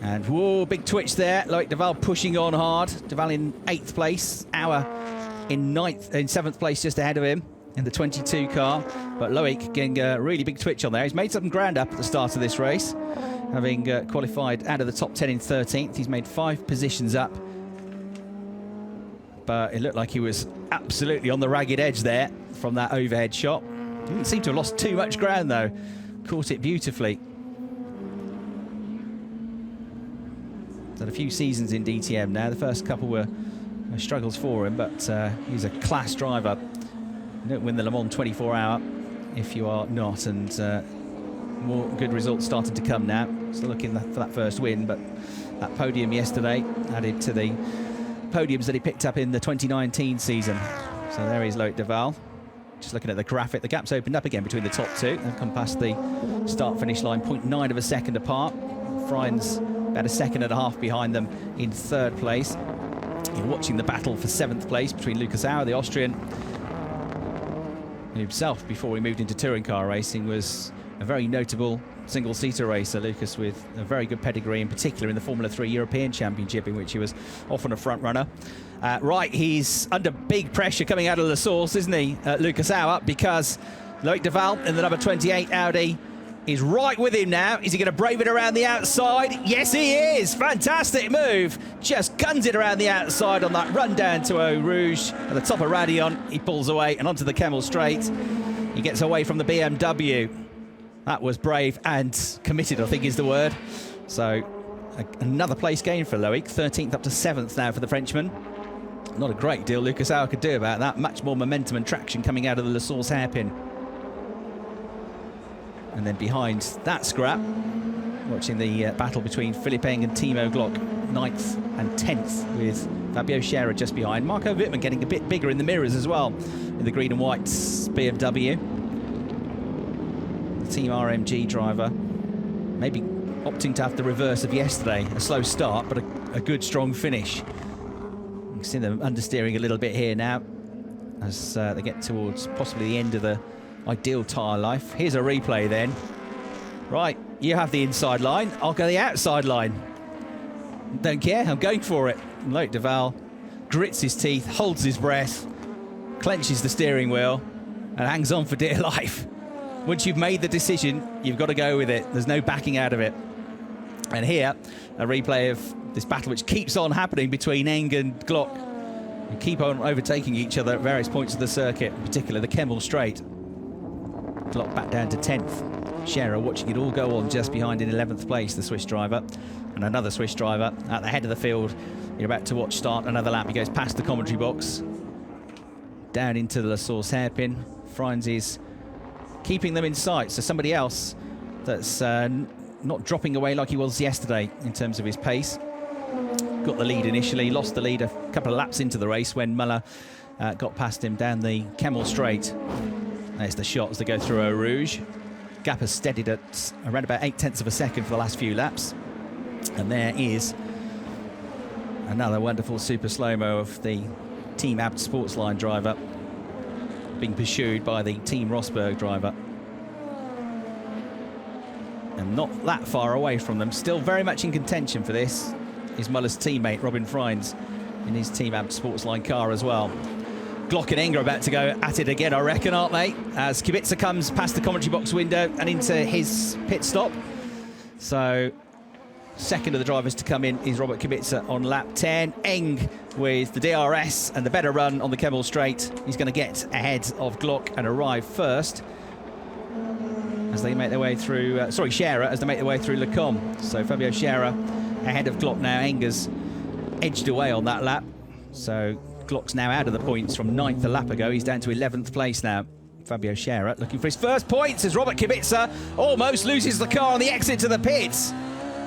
And whoa, big twitch there. Loic Duval pushing on hard. Duval in 8th place. Auer in 7th place just ahead of him in the 22 car. But Loic getting a really big twitch on there. He's made some ground up at the start of this race, having qualified out of the top 10 in 13th. He's made 5 positions up. But it looked like he was absolutely on the ragged edge there from that overhead shot. Didn't seem to have lost too much ground though. Caught it beautifully. Had a few seasons in DTM now. The first couple were struggles for him, but he's a class driver. You don't win the Le Mans 24-hour if you are not, and more good results starting to come now. Still looking for that first win, but that podium yesterday added to the podiums that he picked up in the 2019 season. So there is Loic Duval. Just looking at the graphic, the gap's opened up again between the top 2. They've come past the start-finish line, 0.9 of a second apart. Freins about a second and a half behind them in 3rd place. You're watching the battle for 7th place between Lucas Auer, the Austrian, who himself, before he moved into touring car racing, was a very notable single-seater racer. Lucas with a very good pedigree, in particular in the Formula 3 European Championship, in which he was often a front-runner. Right, he's under big pressure coming out of the source, isn't he, Lucas Auer, because Loic Duval in the number 28 Audi is right with him now. Is he going to brave it around the outside? Yes, he is. Fantastic move. Just guns it around the outside on that run down to Eau Rouge. At the top of Raidillon, he pulls away and onto the Kemmel Straight. He gets away from the BMW. That was brave and committed, I think is the word. So another place gain for Loic. 13th up to 7th now for the Frenchman. Not a great deal Lucas Auer could do about that. Much more momentum and traction coming out of the Le Source hairpin. And then behind that scrap, watching the battle between Philipp Eng and Timo Glock, 9th and 10th, with Fabio Scherer just behind. Marco Wittmann getting a bit bigger in the mirrors as well, in the green and white BMW. The Team RMG driver, maybe opting to have the reverse of yesterday. A slow start, but a good, strong finish. You can see them understeering a little bit here now. as they get towards possibly the end of the ideal tyre life. Here's a replay then. Right, you have the inside line, I'll go the outside line. Don't care, I'm going for it. Look, Duval grits his teeth, holds his breath, clenches the steering wheel and hangs on for dear life. Once you've made the decision, you've got to go with it. There's no backing out of it. And here, a replay of this battle which keeps on happening between Eng and Glock, who keep on overtaking each other at various points of the circuit, in particular the Kemmel Straight. Glock back down to 10th. Scherer watching it all go on just behind in 11th place, the Swiss driver. And another Swiss driver at the head of the field. You're about to watch start another lap. He goes past the commentary box, down into the La Source hairpin. Freins is keeping them in sight, so somebody else that's not dropping away like he was yesterday in terms of his pace. Got the lead initially, lost the lead a couple of laps into the race when Muller got past him down the Kemmel Straight. There's the shot as they go through Eau Rouge. Gap has steadied at around about 0.8 of a second for the last few laps. And there is another wonderful super slow-mo of the Team Abt Sportsline driver being pursued by the Team Rosberg driver. And not that far away from them, still very much in contention for this, is Muller's teammate Robin Freins in his Team Abt Sportsline car as well. Glock and Eng are about to go at it again, I reckon, aren't they? As Kubica comes past the commentary box window and into his pit stop. So, second of the drivers to come in is Robert Kubica on lap 10. Eng with the DRS and the better run on the Kemmel Straight. He's going to get ahead of Glock and arrive first as they make their way through, Scherer, as they make their way through Le Combe. So Fabio Scherer ahead of Glock now. Eng has edged away on that lap. So Glock's now out of the points from 9th a lap ago. He's down to 11th place now. Fabio Scherer looking for his first points as Robert Kubica almost loses the car on the exit to the pits.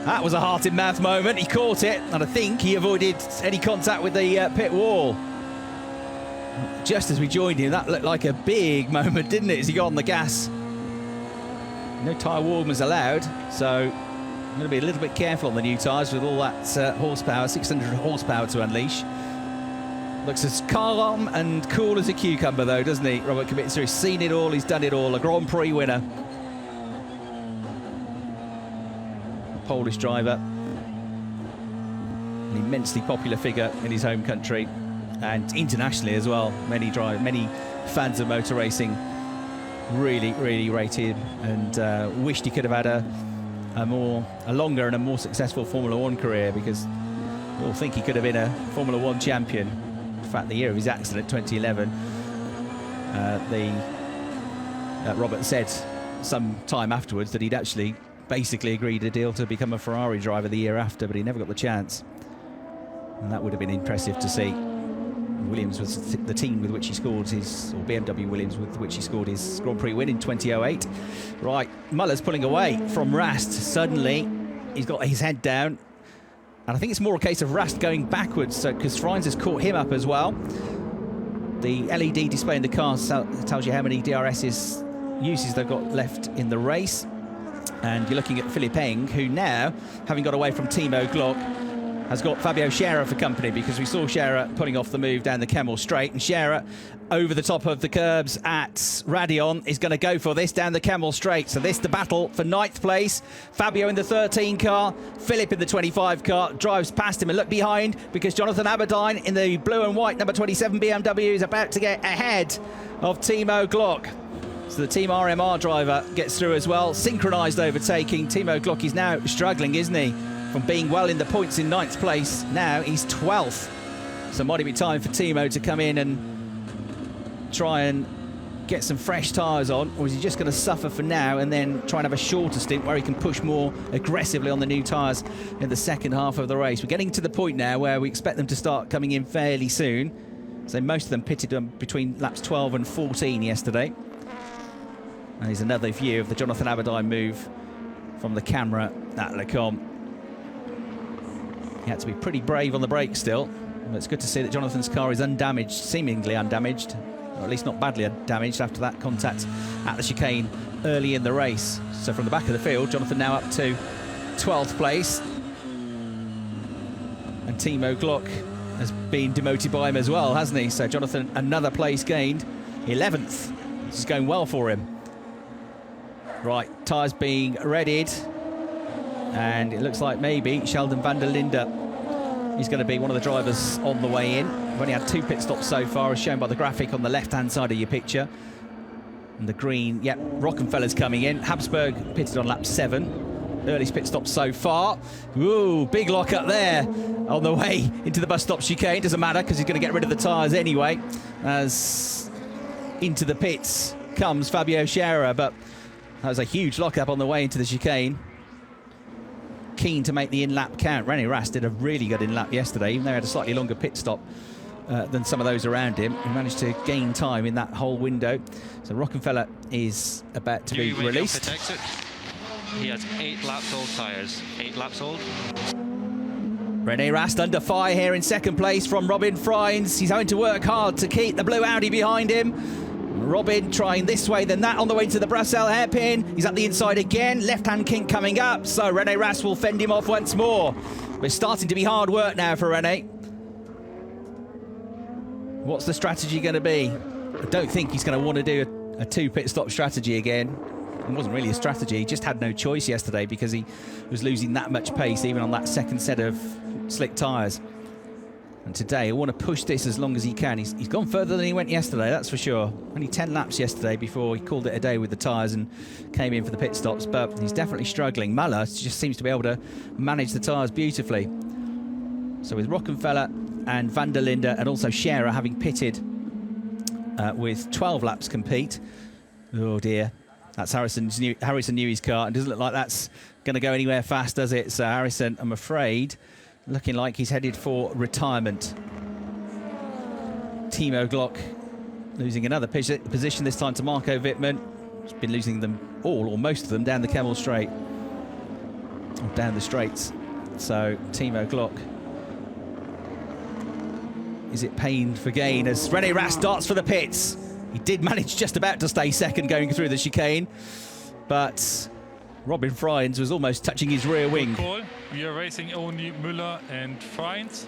That was a heart-in-mouth moment. He caught it, and I think he avoided any contact with the pit wall. Just as we joined him, that looked like a big moment, didn't it, as he got on the gas. No tyre warmers allowed, so I'm going to be a little bit careful on the new tyres with all that horsepower, 600 horsepower to unleash. Looks as calm and cool as a cucumber, though, doesn't he, Robert Kubica? He's seen it all, he's done it all, a Grand Prix winner. Polish driver, an immensely popular figure in his home country and internationally as well. Many fans of motor racing really rate him and wished he could have had a longer and a more successful Formula One career, because we all think he could have been a Formula One champion. In fact, the year of his accident, 2011, Robert said some time afterwards that he'd actually basically agreed a deal to become a Ferrari driver the year after, but he never got the chance. And that would have been impressive to see. Williams was the team with which he scored his, or BMW Williams with which he scored his Grand Prix win in 2008. Right, Muller's pulling away from Rast. Suddenly, he's got his head down. And I think it's more a case of Rast going backwards, because Freins has caught him up as well. The LED display in the car tells you how many DRS uses they've got left in the race. And you're looking at Philipp Eng, who now, having got away from Timo Glock, has got Fabio Scherer for company, because we saw Scherer putting off the move down the Kemmel Straight, and Scherer over the top of the curbs at Radion is going to go for this down the Kemmel Straight. So this the battle for 9th place. Fabio in the 13 car, Philipp in the 25 car, drives past him, and look behind, because Jonathan Aberdeen in the blue and white number 27 BMW is about to get ahead of Timo Glock. So the Team RMR driver gets through as well. Synchronised overtaking. Timo Glock is now struggling, isn't he? From being well in the points in 9th place, now he's 12th. So it might be time for Timo to come in and try and get some fresh tyres on, or is he just going to suffer for now and then try and have a shorter stint where he can push more aggressively on the new tyres in the second half of the race? We're getting to the point now where we expect them to start coming in fairly soon. So most of them pitted between laps 12 and 14 yesterday. And here's another view of the Jonathan Aberdeen move from the camera at Le Combe. He had to be pretty brave on the brakes still. But it's good to see that Jonathan's car is undamaged, seemingly undamaged, or at least not badly damaged after that contact at the chicane early in the race. So from the back of the field, Jonathan now up to 12th place. And Timo Glock has been demoted by him as well, hasn't he? So Jonathan, another place gained, 11th. This is going well for him. Right, tyres being readied. And it looks like maybe Sheldon van der Linde is going to be one of the drivers on the way in. We've only had 2 pit stops so far, as shown by the graphic on the left-hand side of your picture. And the green, yep, Rockenfeller's coming in. Habsburg pitted on lap 7. Earliest pit stop so far. Ooh, big lock up there on the way into the bus stop chicane. Doesn't matter because he's going to get rid of the tyres anyway. As into the pits comes Fabio Scherer, but that was a huge lock up on the way into the chicane. Keen to make the in-lap count. René Rast did a really good in-lap yesterday, even though he had a slightly longer pit stop than some of those around him. He managed to gain time in that whole window. So Rockenfeller is about to be released. He has 8 laps old tyres. 8 laps old. René Rast under fire here in second place from Robin Freins. He's having to work hard to keep the blue Audi behind him. Robin trying this way, then that on the way to the Brussels hairpin. He's up the inside again. Left-hand kink coming up. So René Rast will fend him off once more. But it's starting to be hard work now for René. What's the strategy going to be? I don't think he's going to want to do a 2 pit stop strategy again. It wasn't really a strategy. He just had no choice yesterday because he was losing that much pace, even on that second set of slick tyres. And today, I want to push this as long as he can. He's gone further than he went yesterday, that's for sure. Only 10 laps yesterday before he called it a day with the tyres and came in for the pit stops, but he's definitely struggling. Muller just seems to be able to manage the tyres beautifully. So with Rockenfeller and van der Linde and also Scherer having pitted with 12 laps compete. Oh dear. That's Harrison Newey's car, and doesn't look like that's going to go anywhere fast, does it? So Harrison, I'm afraid, looking like he's headed for retirement. Timo Glock losing another position, this time to Marco Wittmann. He's been losing them all, or most of them, down the Kemmel Straight. Or down the straights. So Timo Glock. Is it pain for gain as René Rast starts for the pits? He did manage just about to stay second going through the chicane, but Robin Freins was almost touching his rear wing. Call. We are racing only Müller and Freins.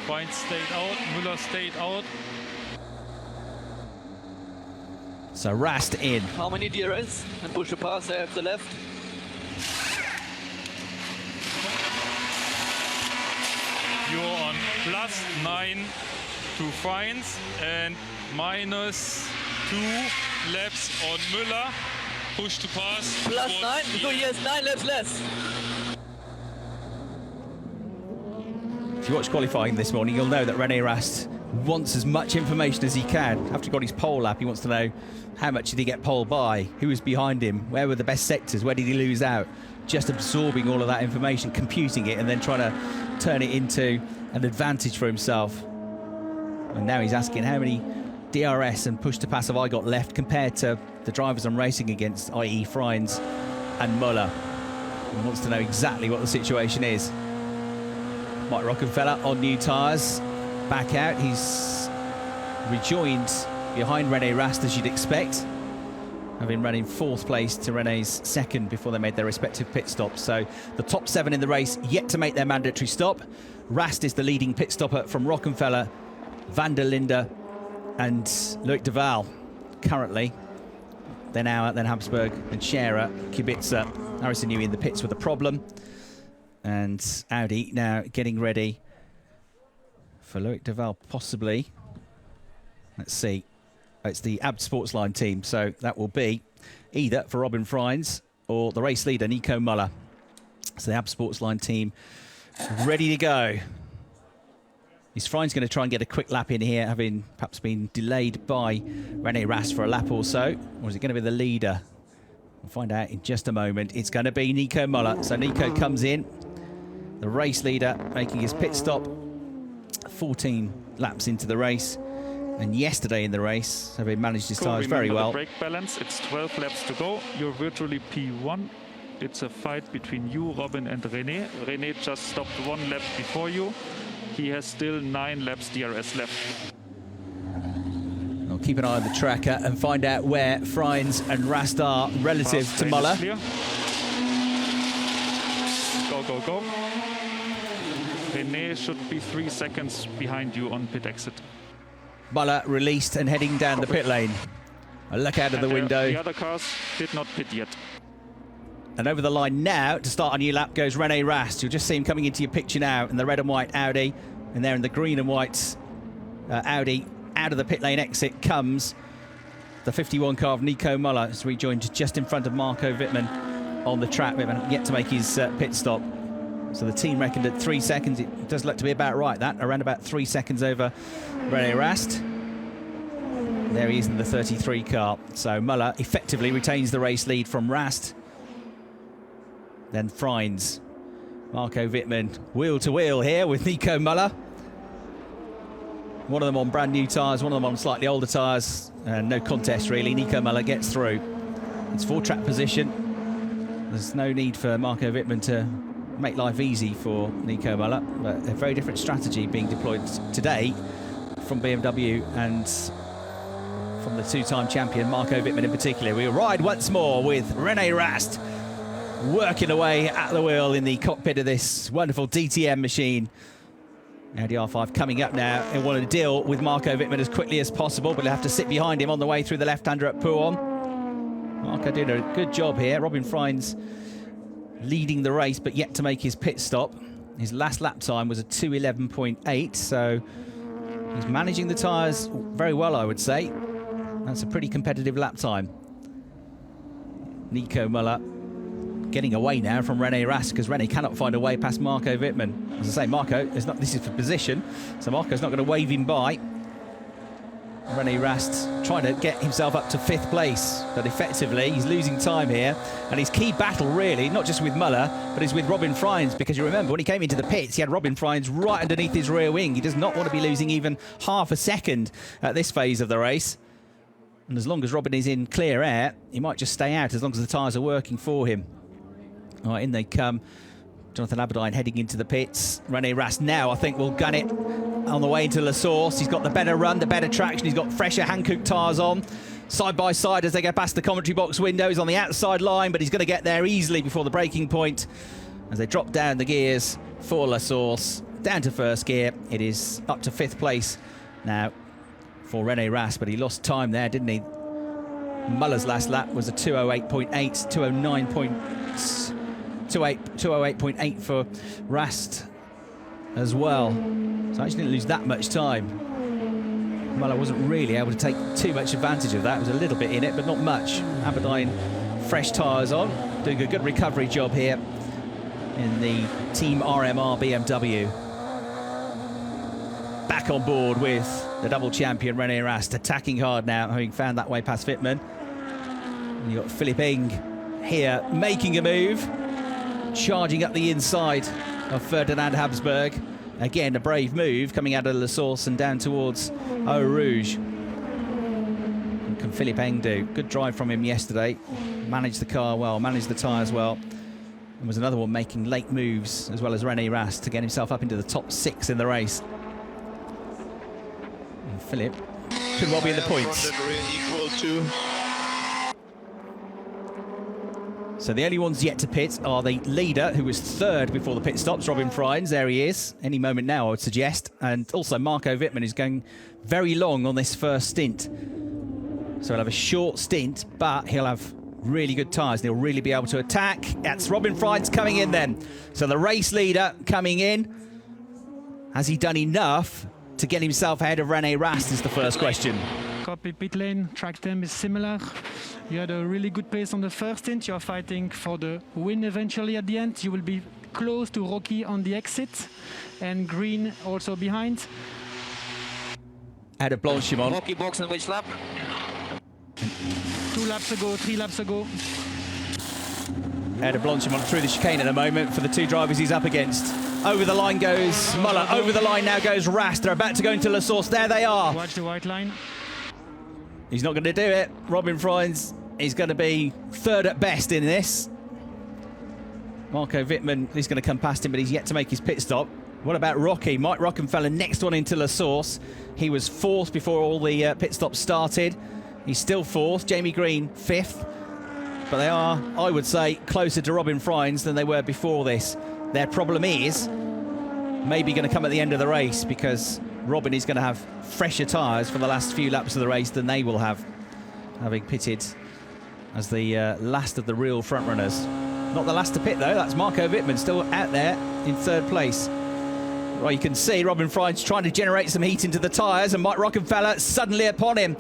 Freins stayed out, Müller stayed out. So Rast in. How many DRS and push the pass there at the left? You're on +9 to Freins and -2 laps on Müller. Push to pass. +9, so he has 9 laps less. If you watch qualifying this morning, you'll know that René Rast wants as much information as he can. After he got his pole lap, he wants to know how much did he get pole by, who was behind him, where were the best sectors, where did he lose out. Just absorbing all of that information, computing it, and then trying to turn it into an advantage for himself. And now he's asking how many DRS and push to pass have I got left compared to the drivers I'm racing against, i.e. Freins and Müller. He wants to know exactly what the situation is. Mike Rockenfeller on new tyres, back out. He's rejoined behind René Rast, as you'd expect, having run in 4th place to René's 2nd before they made their respective pit stops. So the top 7 in the race yet to make their mandatory stop. Rast is the leading pit stopper from Rockenfeller, van der Linde and Loic de Waal currently. Then Auer, then Habsburg, then Scherer, Kubica, Harrison Newey in the pits with a problem. And Audi now getting ready for Loic de Waal, possibly. Let's see. It's the Abt Sportsline team, so that will be either for Robin Freins or the race leader, Nico Müller. So the Abt Sportsline team ready to go. Is Freins going to try and get a quick lap in here, having perhaps been delayed by René Rast for a lap or so? Or is it going to be the leader? We'll find out in just a moment. It's going to be Nico Müller. So Nico comes in, the race leader, making his pit stop 14 laps into the race. And yesterday in the race, having managed his tyres very well. Brake balance, it's 12 laps to go. You're virtually P1. It's a fight between you, Robin, and René. René just stopped 1 lap before you. He has still 9 laps DRS left. I'll keep an eye on the tracker and find out where Freins and Rast are relative to Müller. Go, go, go. René should be 3 seconds behind you on pit exit. Muller released and heading down the pit lane. A look out of the window. The other cars did not pit yet. And over the line now to start a new lap goes René Rast. You'll just see him coming into your picture now in the red and white Audi. And there in the green and white Audi. Out of the pit lane exit comes the 51 car of Nico Muller. Has rejoined just in front of Marco Wittmann on the track. Wittmann yet to make his pit stop. So the team reckoned at 3 seconds. It does look to be about right, that. Around about 3 seconds over René Rast. There he is in the 33 car. So Muller effectively retains the race lead from Rast. Then Freins. Marco Wittmann wheel to wheel here with Nico Muller. One of them on brand new tyres, one of them on slightly older tyres. No contest really. Nico Muller gets through. It's 4-track position. There's no need for Marco Wittmann to make life easy for Nico Muller. But a very different strategy being deployed today from BMW and from the two-time champion Marco Wittmann in particular. We'll ride once more with René Rast working away at the wheel in the cockpit of this wonderful DTM machine. Audi R5 coming up now and want to deal with Marco Wittmann as quickly as possible, but he'll have to sit behind him on the way through the left-hander at Pouhon. Marco doing a good job here. Robin Freins leading the race, but yet to make his pit stop. His last lap time was a 2:11.8, so he's managing the tyres very well, I would say. That's a pretty competitive lap time. Nico Muller getting away now from René Rast because René cannot find a way past Marco Wittmann. As I say, Marco is not. This is for position, so Marco's not going to wave him by. René Rast trying to get himself up to 5th place, but effectively he's losing time here. And his key battle really, not just with Muller, but is with Robin Freins, because you remember when he came into the pits, he had Robin Freins right underneath his rear wing. He does not want to be losing even half a second at this phase of the race. And as long as Robin is in clear air, he might just stay out as long as the tyres are working for him. All right, in they come. Jonathan Aberdeen heading into the pits. René Rast now, I think, will gun it on the way into La Source. He's got the better run, the better traction. He's got fresher Hankook tyres on. Side by side as they go past the commentary box windows on the outside line, but he's going to get there easily before the braking point. As they drop down the gears for La Source, down to first gear. It is up to 5th place now for René Rast, but he lost time there, didn't he? Muller's last lap was a 2:08.8, 208.8 for Rast as well. So I actually didn't lose that much time. Muller wasn't really able to take too much advantage of that. It was a little bit in it, but not much. Aberdeen, fresh tyres on, doing a good recovery job here in the Team RMR BMW. Back on board with the double champion René Rast, attacking hard now, having found that way past Wittmann. And you've got Philipp Eng here making a move, charging up the inside of Ferdinand Habsburg. Again, a brave move coming out of La Source and down towards Eau Rouge. What can Philipp Eng do? Good drive from him yesterday. Managed the car well, managed the tyres well. And was another one making late moves, as well as René Rast, to get himself up into the top 6 in the race. And Philipp could well be in the points. So the only ones yet to pit are the leader, who was 3rd before the pit stops, Robin Freins. There he is. Any moment now, I would suggest. And also Marco Wittmann is going very long on this first stint. So he'll have a short stint, but he'll have really good tyres. He'll really be able to attack. That's Robin Freins coming in then. So the race leader coming in. Has he done enough to get himself ahead of René Rast is the first question. Cockpit pit lane, track time is similar. You had a really good pace on the first stint. You are fighting for the win eventually at the end. You will be close to Rocky on the exit and Green also behind. Ahead of Blanchimont. Rocky box on which lap? 2 laps ago, 3 laps ago. Ahead of Blanchimont through the chicane at the moment for the 2 drivers he's up against. Over the line goes Muller. Over the line now goes Rast. They're about to go into La Source. There they are. Watch the white line. He's not going to do it. Robin Freins is going to be 3rd at best in this. Marco Wittmann is going to come past him, but he's yet to make his pit stop. What about Rocky? Mike Rockenfeller next one into La Source. He was 4th before all the pit stops started. He's still 4th. Jamie Green 5th. But they are, I would say, closer to Robin Freins than they were before this. Their problem is maybe going to come at the end of the race, because Robin is going to have fresher tyres for the last few laps of the race than they will have, having pitted as the last of the real front runners. Not the last to pit though, that's Marco Wittmann still out there in third place. Well, you can see Robin Fry's trying to generate some heat into the tyres, and Mike Rockenfeller suddenly upon him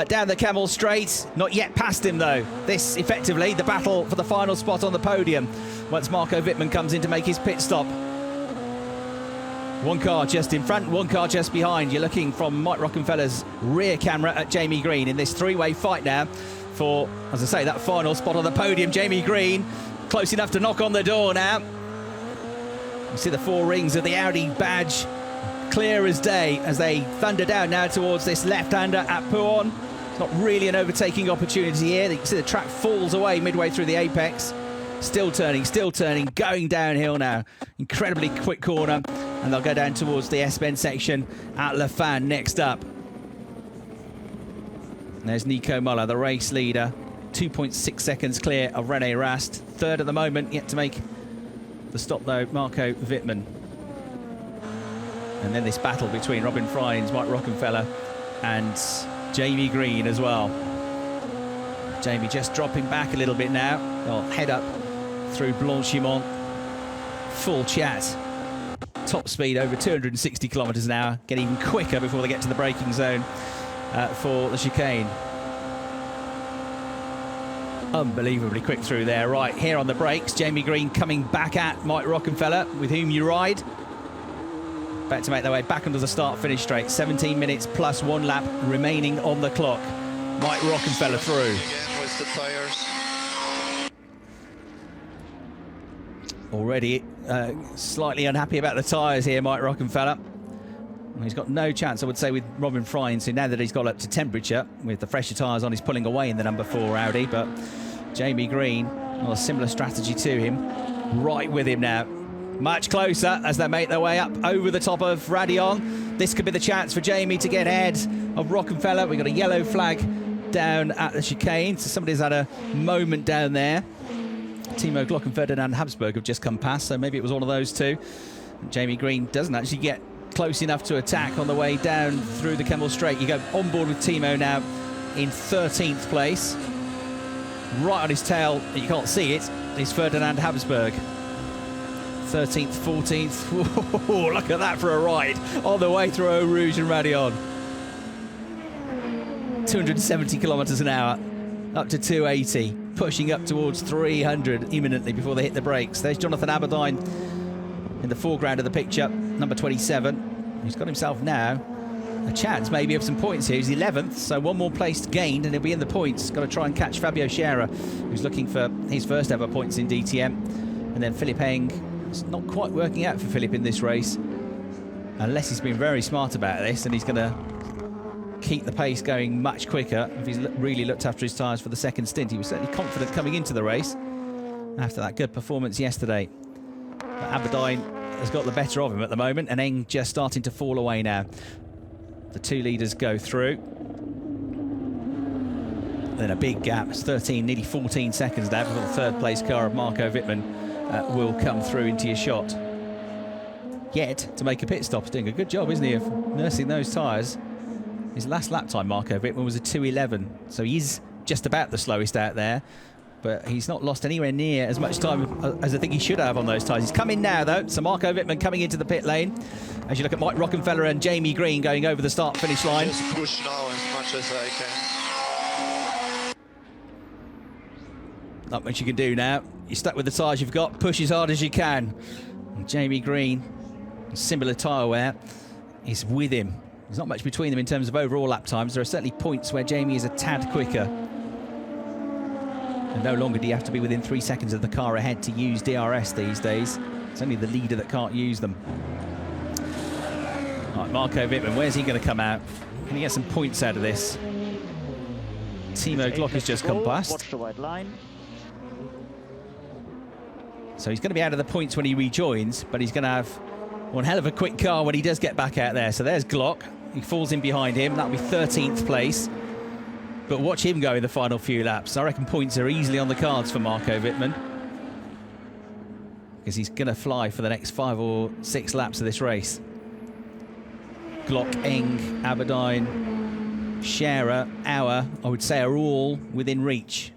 down the Camel Straight. Not yet past him though. This effectively the battle for the final spot on the podium once Marco Wittmann comes in to make his pit stop. One car just in front, one car just behind. You're looking from Mike Rockenfeller's rear camera at Jamie Green in this three-way fight now for, as I say, that final spot on the podium. Jamie Green close enough to knock on the door now. You see the four rings of the Audi badge clear as day as they thunder down now towards this left-hander at Pouhon. It's not really an overtaking opportunity here. You can see the track falls away midway through the apex. Still turning, going downhill now. Incredibly quick corner, and they'll go down towards the S-Bend section at Le Fan next up. There's Nico Muller, the race leader, 2.6 seconds clear of Rene Rast. Third at the moment, yet to make the stop though, Marco Wittmann. And then this battle between Robin Frijns, Mike Rockenfeller and Jamie Green as well. Jamie just dropping back a little bit now. They'll head up through Blanchimont. Full chat. Top speed over 260 kilometres an hour. Get even quicker before they get to the braking zone for the chicane. Unbelievably quick through there. Right, here on the brakes, Jamie Green coming back at Mike Rockenfeller, with whom you ride. About to make their way back onto the start-finish straight. 17 minutes plus 1 lap remaining on the clock. Mike Rockenfeller through. Again with the tires. Already slightly unhappy about the tyres here, Mike Rockenfeller. He's got no chance, I would say, with Robin Frijns, who now that he's got up to temperature, with the fresher tyres on, he's pulling away in the number 4 Audi. But Jamie Green, well, a similar strategy to him, right with him now. Much closer as they make their way up over the top of Radion. This could be the chance for Jamie to get ahead of Rockenfeller. We've got a yellow flag down at the chicane, so somebody's had a moment down there. Timo Glock and Ferdinand Habsburg have just come past, so maybe it was one of those two. And Jamie Green doesn't actually get close enough to attack on the way down through the Kemmel Straight. You go on board with Timo now in 13th place. Right on his tail, you can't see it, is Ferdinand Habsburg. 13th, 14th. Ooh, look at that for a ride on the way through Eau Rouge and Radion. 270 kilometres an hour, up to 280, pushing up towards 300 imminently before they hit the brakes. There's Jonathan Aberdeen in the foreground of the picture, number 27. He's got himself now a chance maybe of some points here. He's 11th, so one more place gained and he'll be in the points. Got to try and catch Fabio Scherer, who's looking for his first ever points in DTM. And then Philip Eng. It's not quite working out for Philip in this race, unless he's been very smart about this and he's going to keep the pace going much quicker if he's really looked after his tyres for the second stint. He was certainly confident coming into the race after that good performance yesterday. But Aberdeen has got the better of him at the moment, and Eng just starting to fall away now. The two leaders go through. Then a big gap, it's 13, nearly 14 seconds now before the third place car of Marco Wittmann will come through into your shot. Yet to make a pit stop, he's doing a good job, isn't he, of nursing those tyres. His last lap time, Marco Wittmann, was a 2:11, so he's just about the slowest out there, but he's not lost anywhere near as much time as I think he should have on those tyres. He's come in now though, so Marco Wittmann coming into the pit lane as you look at Mike Rockenfeller and Jamie Green going over the start finish line. Just push now as much as I can. Not much you can do now. You're stuck with the tyres you've got. Push as hard as you can. And Jamie Green, similar tyre wear, is with him. There's not much between them in terms of overall lap times. There are certainly points where Jamie is a tad quicker. And no longer do you have to be within 3 seconds of the car ahead to use DRS these days. It's only the leader that can't use them. All right, Marco Wittmann, where's he going to come out? Can he get some points out of this? Timo Glock has just come past. Watch the white line. So he's going to be out of the points when he rejoins, but he's going to have one hell of a quick car when he does get back out there. So there's Glock. He falls in behind him. That'll be 13th place. But watch him go in the final few laps. I reckon points are easily on the cards for Marco Wittmann. because he's going to fly for the next 5 or 6 laps of this race. Glock, Eng, Aberdeen, Scherer, Auer, I would say, are all within reach.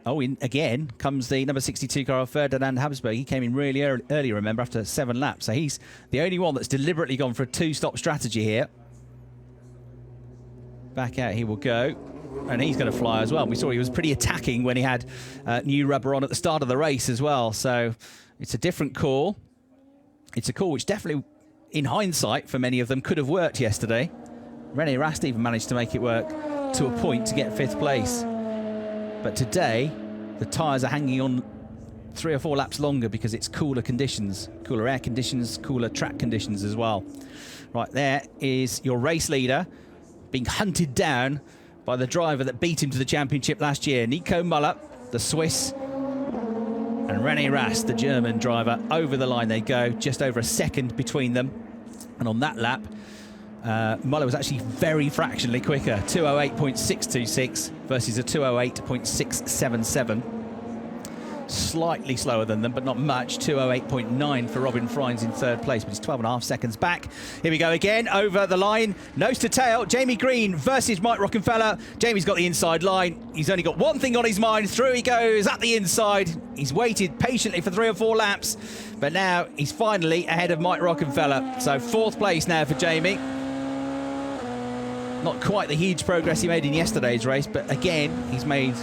Oh, again comes the number 62 car of Ferdinand Habsburg. He came in really early, remember, after 7 laps. So he's the only one that's deliberately gone for a 2-stop strategy here. Back out he will go. And he's going to fly as well. We saw he was pretty attacking when he had new rubber on at the start of the race as well. So it's a different call. It's a call which definitely, in hindsight, for many of them, could have worked yesterday. Rene Rast even managed to make it work to a point to get 5th place. But today, the tyres are hanging on 3 or 4 laps longer because it's cooler conditions, cooler air conditions, cooler track conditions as well. Right, there is your race leader being hunted down by the driver that beat him to the championship last year, Nico Müller, the Swiss, and Rene Rast, the German driver. Over the line they go, just over a second between them. And on that lap, Müller was actually very fractionally quicker, 208.626 versus a 208.677. Slightly slower than them, but not much. 208.9 for Robin Freins in 3rd place, but he's 12.5 seconds back. Here we go again, over the line, nose to tail. Jamie Green versus Mike Rockenfeller. Jamie's got the inside line. He's only got one thing on his mind. Through he goes at the inside. He's waited patiently for 3 or 4 laps, but now he's finally ahead of Mike Rockenfeller. So 4th place now for Jamie. Not quite the huge progress he made in yesterday's race, but again, he's made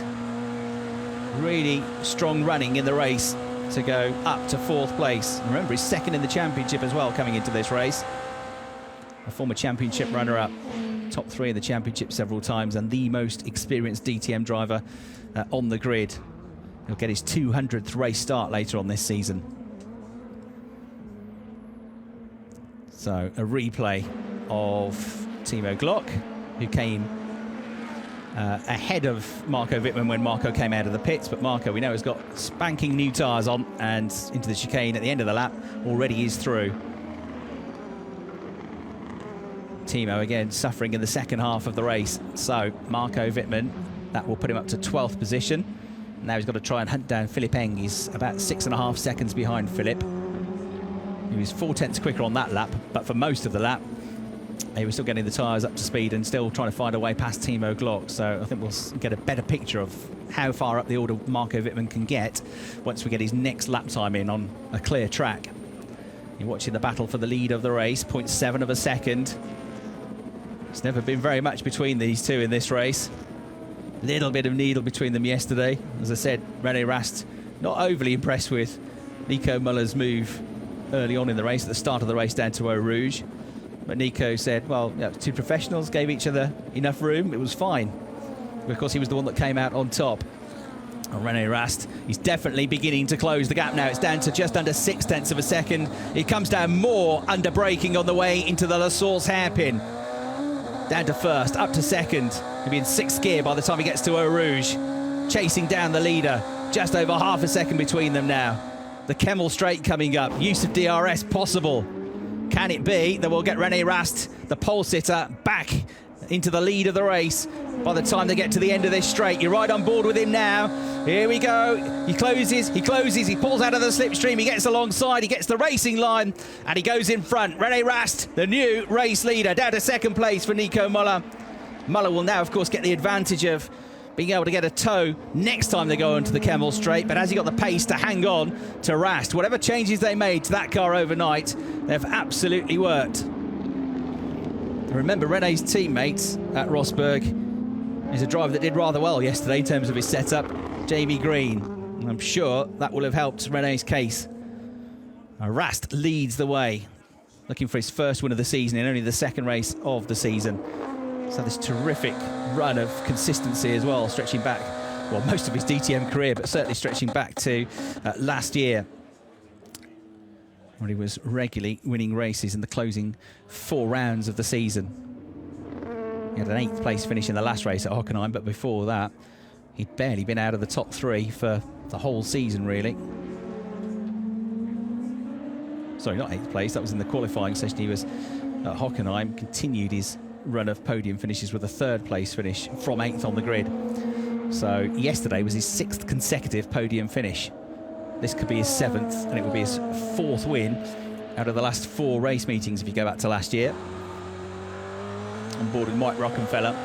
really strong running in the race to go up to 4th place. And remember, he's 2nd in the championship as well coming into this race. A former championship runner-up, top 3 in the championship several times, and the most experienced DTM driver on the grid. He'll get his 200th race start later on this season. So a replay of Timo Glock, who came ahead of Marco Wittmann when Marco came out of the pits, but Marco, we know, has got spanking new tyres on, and into the chicane at the end of the lap already is through. Timo again suffering in the second half of the race. So Marco Wittmann, that will put him up to 12th position. Now he's got to try and hunt down Philipp Eng. He's about 6.5 seconds behind Philipp. He was 4/10 quicker on that lap, but for most of the lap he was still getting the tyres up to speed and still trying to find a way past Timo Glock. So I think we'll get a better picture of how far up the order Marco Wittmann can get once we get his next lap time in on a clear track. You're watching the battle for the lead of the race, 0.7 of a second. It's never been very much between these two in this race. Little bit of needle between them yesterday. As I said, Rene Rast not overly impressed with Nico Müller's move early on in the race, at the start of the race down to Eau Rouge. But Nico said, well, you know, 2 professionals gave each other enough room. It was fine. Of course, he was the one that came out on top. And Rene Rast, he's definitely beginning to close the gap now. It's down to just under 0.6 of a second. It comes down more under braking on the way into the La Source hairpin. Down to 1st, up to 2nd. He'll be in 6th gear by the time he gets to Eau Rouge. Chasing down the leader. Just over half a second between them now. The Kemmel Straight coming up. Use of DRS possible. Can it be that we'll get Rene Rast, the pole sitter, back into the lead of the race by the time they get to the end of this straight? You're right on board with him now. Here we go. He closes, he pulls out of the slipstream, he gets alongside, he gets the racing line, and he goes in front. Rene Rast, the new race leader, down to 2nd place for Nico Müller. Müller will now, of course, get the advantage of being able to get a tow next time they go onto the Kemmel Straight, but has he got the pace to hang on to Rast? Whatever changes they made to that car overnight, they've absolutely worked. Remember, Rene's teammate at Rosberg is a driver that did rather well yesterday in terms of his setup, Jamie Green. And I'm sure that will have helped Rene's case. Rast leads the way, looking for his 1st win of the season in only the 2nd race of the season. So this terrific run of consistency as well, stretching back, well, most of his DTM career, but certainly stretching back to last year, when he was regularly winning races in the closing 4 rounds of the season. He had an 8th place finish in the last race at Hockenheim, but before that, he'd barely been out of the top 3 for the whole season, really. Sorry, not 8th place, that was in the qualifying session. He was at Hockenheim, continued his run of podium finishes with a 3rd place finish from 8th on the grid. So yesterday was his 6th consecutive podium finish. This could be his 7th, and it would be his 4th win out of the last 4 race meetings if you go back to last year. On board with Mike Rockenfeller.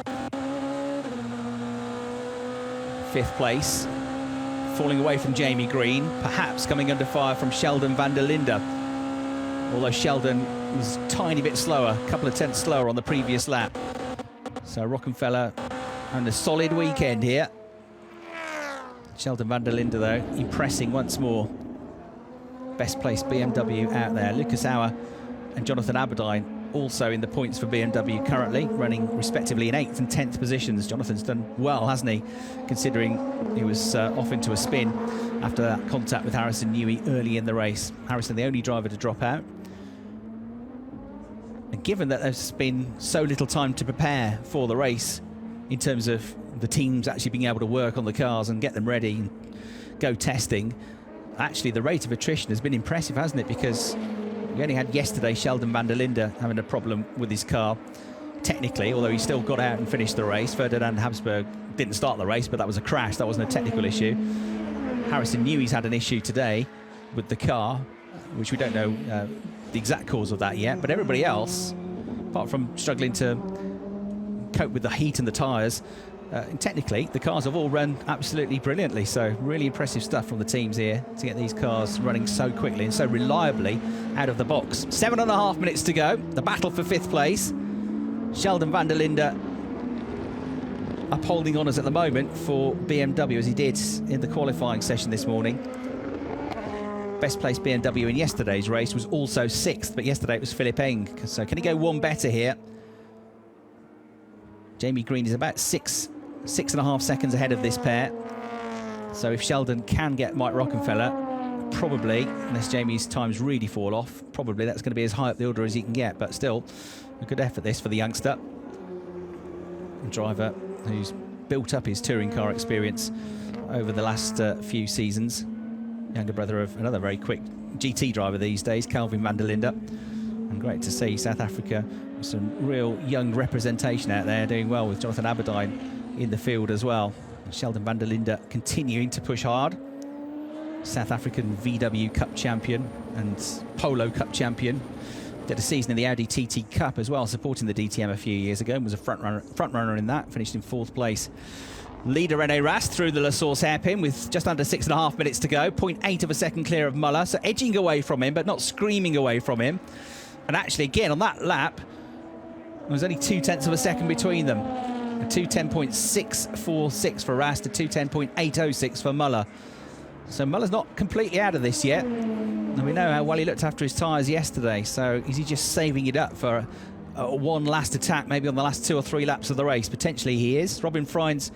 5th place, falling away from Jamie Green, perhaps coming under fire from Sheldon van der Linde. Although Sheldon was a tiny bit slower, a couple of tenths slower on the previous lap. So Rockenfeller and a solid weekend here. Sheldon van der Linde, though, impressing once more. Best placed BMW out there. Lucas Auer and Jonathan Aberdeen also in the points for BMW currently, running respectively in 8th and 10th positions. Jonathan's done well, hasn't he, considering he was off into a spin after that contact with Harrison Newey early in the race. Harrison, the only driver to drop out. And given that there's been so little time to prepare for the race in terms of the teams actually being able to work on the cars and get them ready and go testing, actually the rate of attrition has been impressive, hasn't it? Because we only had yesterday Sheldon van der Linde having a problem with his car, technically, although he still got out and finished the race. Ferdinand Habsburg didn't start the race, but that was a crash, that wasn't a technical issue. Harrison Newey's had an issue today with the car, which we don't know the exact cause of that yet, but everybody else, apart from struggling to cope with the heat and the tyres, technically the cars have all run absolutely brilliantly. So really impressive stuff from the teams here to get these cars running so quickly and so reliably out of the box. 7.5 minutes to go, the battle for 5th place. Sheldon van der Linde upholding honours at the moment for BMW, as he did in the qualifying session this morning. Best placed BMW in yesterday's race was also 6th, but yesterday it was Philip Eng. So can he go one better here? Jamie Green is about 6.5 seconds ahead of this pair. So if Sheldon can get Mike Rockenfeller, probably, unless Jamie's times really fall off, probably that's going to be as high up the order as he can get. But still, a good effort this for the youngster. A driver who's built up his touring car experience over the last few seasons. Younger brother of another very quick GT driver these days, Calvin van der Linde. And great to see South Africa with some real young representation out there, doing well with Jonathan Aberdeen in the field as well. And Sheldon van der Linde continuing to push hard. South African VW Cup champion and Polo Cup champion. Did a season in the Audi TT Cup as well, supporting the DTM a few years ago, and was a front runner in that, finished in 4th place. Leader René Rast through the La Source hairpin with just under 6.5 minutes to go. 0.8 of a second clear of Muller, so edging away from him, but not screaming away from him. And actually, again, on that lap, there was only 0.2 of a second between them. A 2:10.646 for Rast, a 2:10.806 for Muller. So Muller's not completely out of this yet. And we know how well he looked after his tyres yesterday. So is he just saving it up for one last attack, maybe on the last 2 or 3 laps of the race? Potentially he is. Robin Freins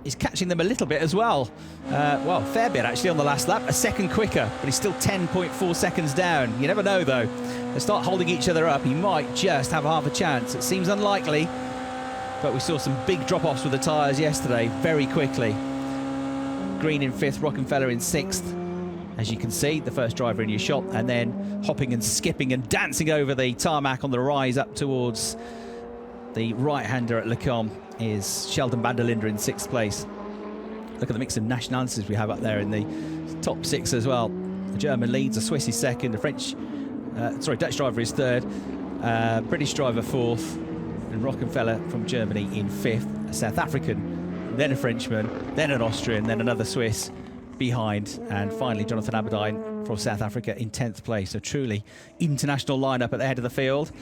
is catching them a little bit as well. Well, fair bit actually on the last lap. A second quicker, but he's still 10.4 seconds down. You never know though. They start holding each other up. He might just have half a chance. It seems unlikely, but we saw some big drop-offs with the tyres yesterday very quickly. Green in 5th, Rockenfeller in 6th. As you can see, the first driver in your shot, and then hopping and skipping and dancing over the tarmac on the rise up towards the right-hander at Le Combe is Sheldon van der Linde in 6th place. Look at the mix of nationalities we have up there in the top 6 as well. The German leads, a Swiss is 2nd, a Dutch driver is 3rd, British driver 4th, and Rockenfeller from Germany in 5th, a South African, then a Frenchman, then an Austrian, then another Swiss behind, and finally Jonathan Aberdeen from South Africa in 10th place. A truly international lineup at the head of the field.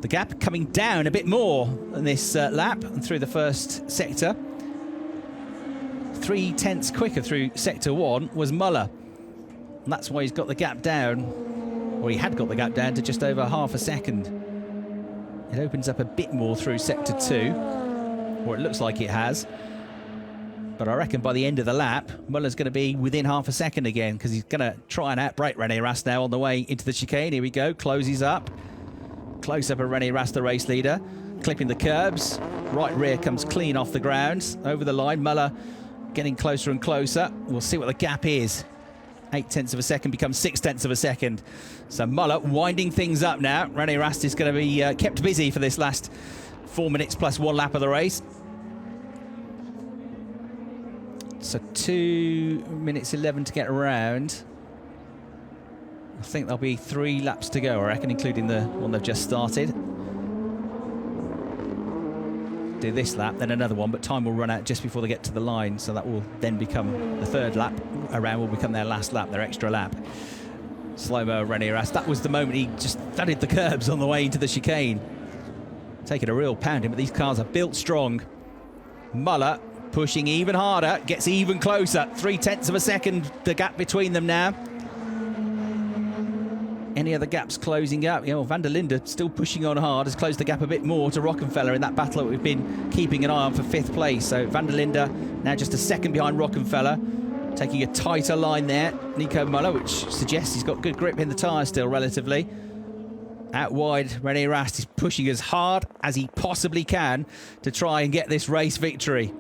The gap coming down a bit more in this lap and through the first sector. 0.3 quicker through sector 1 was Muller, and that's why he's got the gap down, or he had got the gap down to just over half a second. It opens up a bit more through sector 2, or it looks like it has. But I reckon by the end of the lap, Muller's going to be within half a second again, because he's going to try and outbrake René Rast now on the way into the chicane. Here we go, closes up. Close up of René Rast, the race leader, clipping the curbs. Right rear comes clean off the ground, over the line. Muller getting closer and closer. We'll see what the gap is. 0.8 of a second becomes 0.6 of a second. So Muller winding things up now. René Rast is going to be kept busy for this last 4 minutes plus 1 lap of the race. So 2 minutes 11 to get around. I think there'll be 3 laps to go, I reckon, including the one they've just started. Do this lap, then another one, but time will run out just before they get to the line, so that will then become the 3rd lap around, will become their last lap, their extra lap. Slow-mo René Rast. That was the moment he just thudded the curbs on the way into the chicane. Taking a real pounding, but these cars are built strong. Muller pushing even harder, gets even closer. 0.3 of a second, the gap between them now. Any other gaps closing up? You know, Van der Linde still pushing on hard, has closed the gap a bit more to Rockenfeller in that battle that we've been keeping an eye on for 5th place. So Van der Linde now just a second behind Rockenfeller, taking a tighter line there. Nico Muller, which suggests he's got good grip in the tyre still relatively. Out wide, René Rast is pushing as hard as he possibly can to try and get this race victory.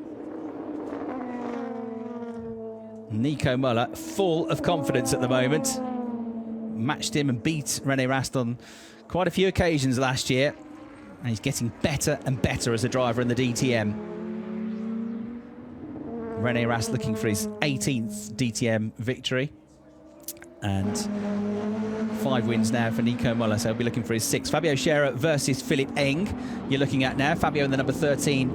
Nico Muller, full of confidence at the moment. Matched him and beat René Rast on quite a few occasions last year. And he's getting better and better as a driver in the DTM. René Rast looking for his 18th DTM victory. And 5 wins now for Nico Muller, so he'll be looking for his 6th. Fabio Scherer versus Philip Eng you're looking at now. Fabio in the number 13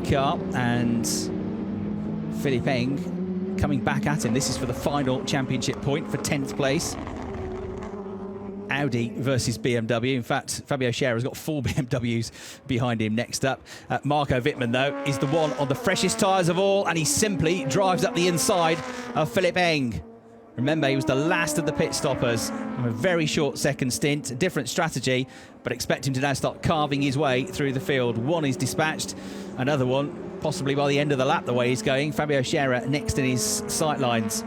car, and Philip Eng coming back at him. This is for the final championship point for 10th place. Audi versus BMW. In fact, Fabio Scherer's got 4 BMWs behind him next up. Marco Wittmann, though, is the one on the freshest tyres of all, and he simply drives up the inside of Philip Eng. Remember, he was the last of the pit stoppers on a very short second stint. A different strategy, but expect him to now start carving his way through the field. One is dispatched, another one possibly by the end of the lap the way he's going. Fabio Scherer next in his sight lines.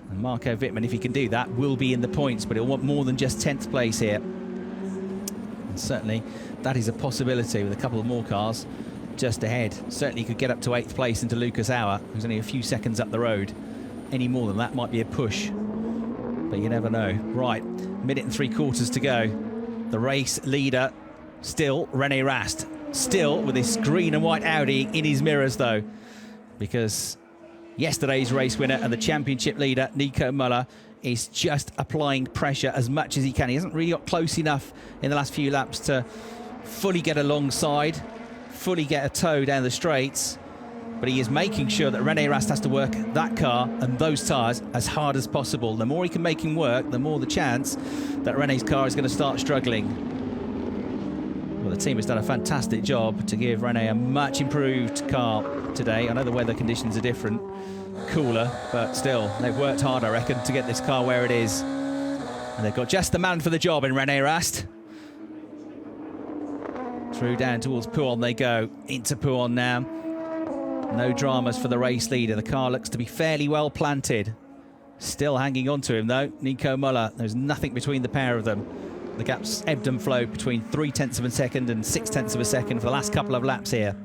And Marco Wittmann, if he can do that, will be in the points, but he'll want more than just 10th place here. And certainly that is a possibility with a couple of more cars just ahead. Certainly could get up to 8th place into Lucas Auer, who's only a few seconds up the road. Any more than that might be a push, but you never know. Right, 1 minute and 3/4 to go. The race leader still René Rast, still with this green and white Audi in his mirrors though, because yesterday's race winner and the championship leader Nico Muller is just applying pressure as much as he can. He hasn't really got close enough in the last few laps to fully get alongside, fully get a tow down the straights, but he is making sure that René Rast has to work that car and those tyres as hard as possible. The more he can make him work, the more the chance that René's car is going to start struggling. Well, the team has done a fantastic job to give René a much improved car today. I know the weather conditions are different, cooler, but still, they've worked hard, I reckon, to get this car where it is. And they've got just the man for the job in René Rast. Through down towards Pouhon they go, into Pouhon now. No dramas for the race leader. The car looks to be fairly well planted. Still hanging on to him though, Nico Muller. There's nothing between the pair of them. The gap's ebbed and flowed between 0.3 of a second and 0.6 of a second for the last couple of laps here.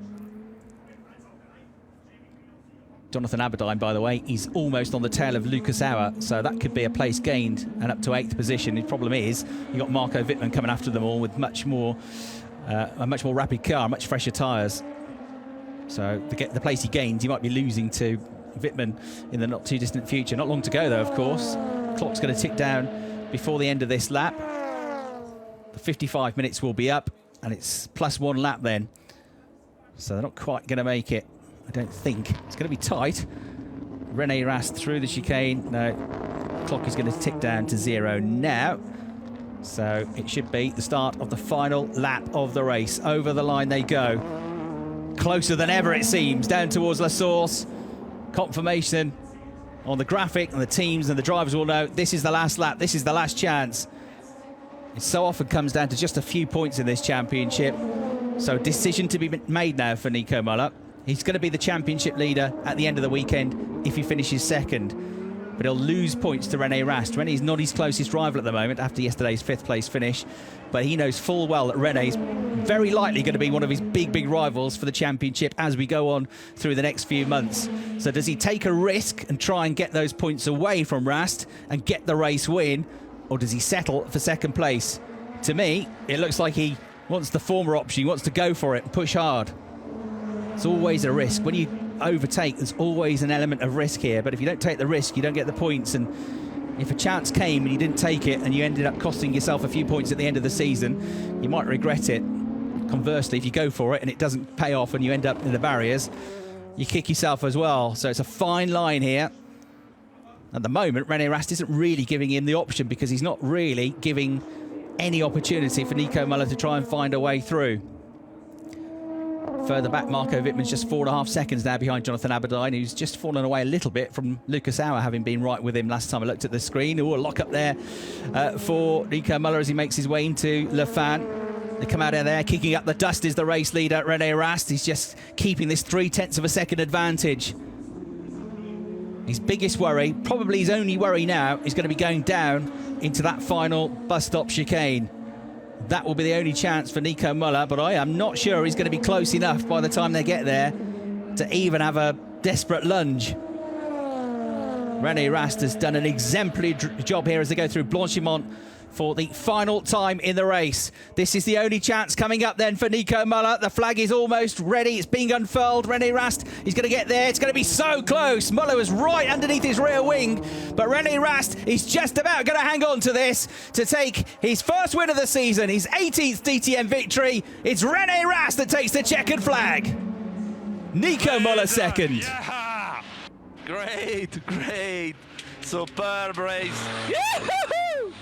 Jonathan Aberdeen, by the way, is almost on the tail of Lucas Auer, so that could be a place gained and up to 8th position. The problem is you've got Marco Wittmann coming after them all with a much more rapid car, much fresher tyres. So the place he gains, he might be losing to Wittmann in the not too distant future. Not long to go though, of course. Clock's going to tick down before the end of this lap. The 55 minutes will be up, and it's +1 lap then. So they're not quite going to make it, I don't think. It's going to be tight. René Rast through the chicane. No, clock is going to tick down to 0 now. So it should be the start of the final lap of the race. Over the line they go. Closer than ever, it seems, down towards La Source. Confirmation on the graphic, and the teams and the drivers will know this is the last lap, this is the last chance. It so often comes down to just a few points in this championship. So a decision to be made now for Nico Muller. He's going to be the championship leader at the end of the weekend if he finishes second. But he'll lose points to René Rast. René's not his closest rival at the moment after yesterday's 5th place finish. But he knows full well that René's very likely going to be one of his big rivals for the championship as we go on through the next few months. So does he take a risk and try and get those points away from Rast and get the race win? Or does he settle for second place? To me, it looks like he wants the former option. He wants to go for it and push hard. It's always a risk. When you overtake, there's always an element of risk here, but if you don't take the risk, you don't get the points, and if a chance came and you didn't take it and you ended up costing yourself a few points at the end of the season, you might regret it. Conversely, if you go for it and it doesn't pay off and you end up in the barriers, you kick yourself as well. So it's a fine line here. At the moment, René Rast isn't really giving him the option because he's not really giving any opportunity for Nico Müller to try and find a way through. Further back, Marco Wittmann's just 4.5 seconds now behind Jonathan Aberdeen, who's just fallen away a little bit from Lucas Auer, having been right with him last time I looked at the screen. Ooh, a lock up there for Nico Müller as he makes his way into Le Fan. They come out of there, kicking up the dust is the race leader, René Rast. He's just keeping this 0.3 of a second advantage. His biggest worry, probably his only worry now, is going to be going down into that final bus stop chicane. That will be the only chance for Nico Müller, but I am not sure he's going to be close enough by the time they get there to even have a desperate lunge. René Rast has done an exemplary job here as they go through Blanchimont for the final time in the race. This is the only chance coming up then for Nico Müller. The flag is almost ready. It's being unfurled. René Rast, he's going to get there. It's going to be so close. Müller was right underneath his rear wing, but René Rast is just about going to hang on to this to take his first win of the season, his 18th DTM victory. It's René Rast that takes the checkered flag. Nico Müller second. Yeah! Great. Superb race. Yahoo!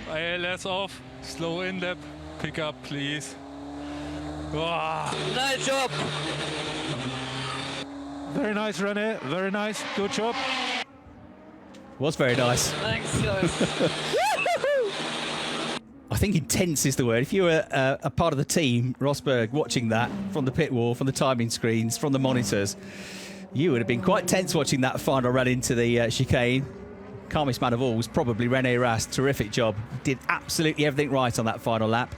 ALS off, slow in lap, pick up please. Wow. Nice job. Very nice, René, very nice, good job. Was very nice. Thanks, guys. I think intense is the word. If you were a part of the team, Rosberg, watching that from the pit wall, from the timing screens, from the monitors, you would have been quite tense watching that final run into the chicane. Calmest man of all was probably René Rast. Terrific job. Did absolutely everything right on that final lap.